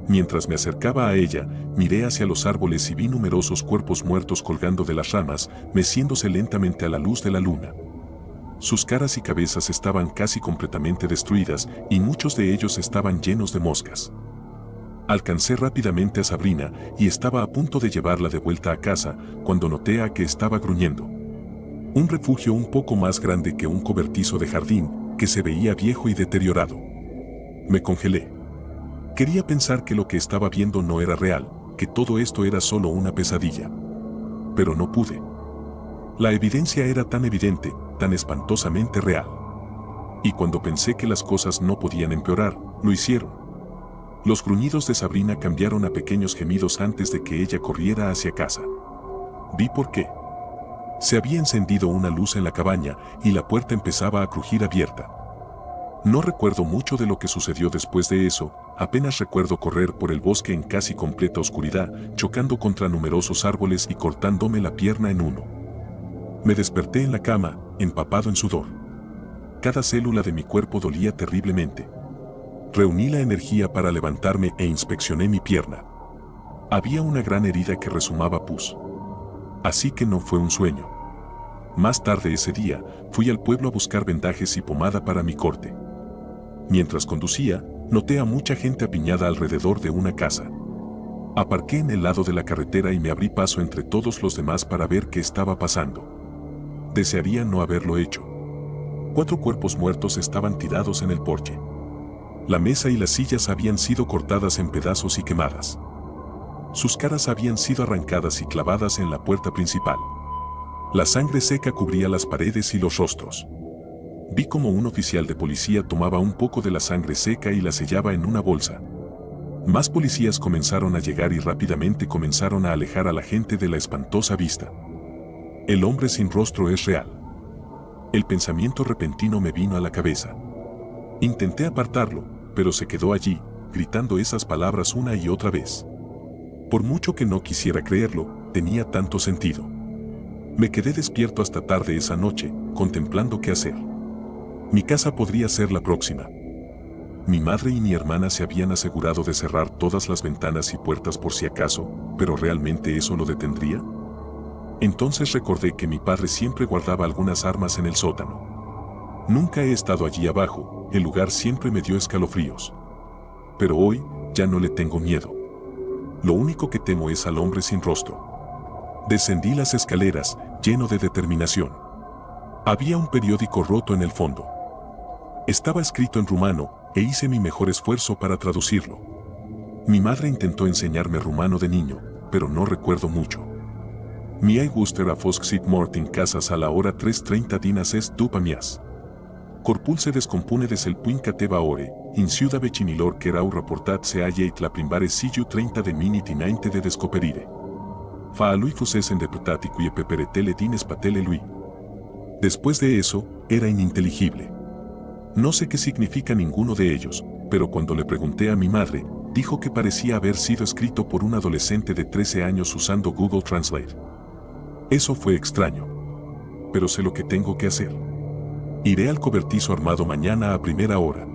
Mientras me acercaba a ella, miré hacia los árboles y vi numerosos cuerpos muertos colgando de las ramas, meciéndose lentamente a la luz de la luna. Sus caras y cabezas estaban casi completamente destruidas y muchos de ellos estaban llenos de moscas. Alcancé rápidamente a Sabrina y estaba a punto de llevarla de vuelta a casa cuando noté a que estaba gruñendo. Un refugio un poco más grande que un cobertizo de jardín, que se veía viejo y deteriorado. Me congelé. Quería pensar que lo que estaba viendo no era real, que todo esto era solo una pesadilla. Pero no pude. La evidencia era tan evidente, tan espantosamente real. Y cuando pensé que las cosas no podían empeorar, lo hicieron. Los gruñidos de Sabrina cambiaron a pequeños gemidos antes de que ella corriera hacia casa. Vi por qué. Se había encendido una luz en la cabaña y la puerta empezaba a crujir abierta. No recuerdo mucho de lo que sucedió después de eso, apenas recuerdo correr por el bosque en casi completa oscuridad, chocando contra numerosos árboles y cortándome la pierna en uno. Me desperté en la cama, empapado en sudor. Cada célula de mi cuerpo dolía terriblemente. Reuní la energía para levantarme e inspeccioné mi pierna. Había una gran herida que resumaba pus. Así que no fue un sueño. Más tarde ese día, fui al pueblo a buscar vendajes y pomada para mi corte. Mientras conducía, noté a mucha gente apiñada alrededor de una casa. Aparqué en el lado de la carretera y me abrí paso entre todos los demás para ver qué estaba pasando. Desearía no haberlo hecho. 4 cuerpos muertos estaban tirados en el porche. La mesa y las sillas habían sido cortadas en pedazos y quemadas. Sus caras habían sido arrancadas y clavadas en la puerta principal. La sangre seca cubría las paredes y los rostros. Vi como un oficial de policía tomaba un poco de la sangre seca y la sellaba en una bolsa. Más policías comenzaron a llegar y rápidamente comenzaron a alejar a la gente de la espantosa vista. El hombre sin rostro es real. El pensamiento repentino me vino a la cabeza. Intenté apartarlo, pero se quedó allí, gritando esas palabras una y otra vez. Por mucho que no quisiera creerlo, tenía tanto sentido. Me quedé despierto hasta tarde esa noche, contemplando qué hacer. Mi casa podría ser la próxima. Mi madre y mi hermana se habían asegurado de cerrar todas las ventanas y puertas por si acaso, pero ¿realmente eso lo detendría? Entonces recordé que mi padre siempre guardaba algunas armas en el sótano. Nunca he estado allí abajo, el lugar siempre me dio escalofríos. Pero hoy, ya no le tengo miedo. Lo único que temo es al hombre sin rostro. Descendí las escaleras, lleno de determinación. Había un periódico roto en el fondo. Estaba escrito en rumano, e hice mi mejor esfuerzo para traducirlo. Mi madre intentó enseñarme rumano de niño, pero no recuerdo mucho. Mi guster a foscsit mortin casas a la hora 3:30 dinas est dupamias. Corpul se descompone des el puin cateva ore, in ciuda vecinilor que erau reportat se hallet la primbare sigiu 30 de minit inainte de descoperire. Fa a lui fusesen deputatico y peperetele dines patele lui. Después de eso, era ininteligible. No sé qué significa ninguno de ellos, pero cuando le pregunté a mi madre, dijo que parecía haber sido escrito por un adolescente de 13 años usando Google Translate. Eso fue extraño. Pero sé lo que tengo que hacer. Iré al cobertizo armado mañana a primera hora.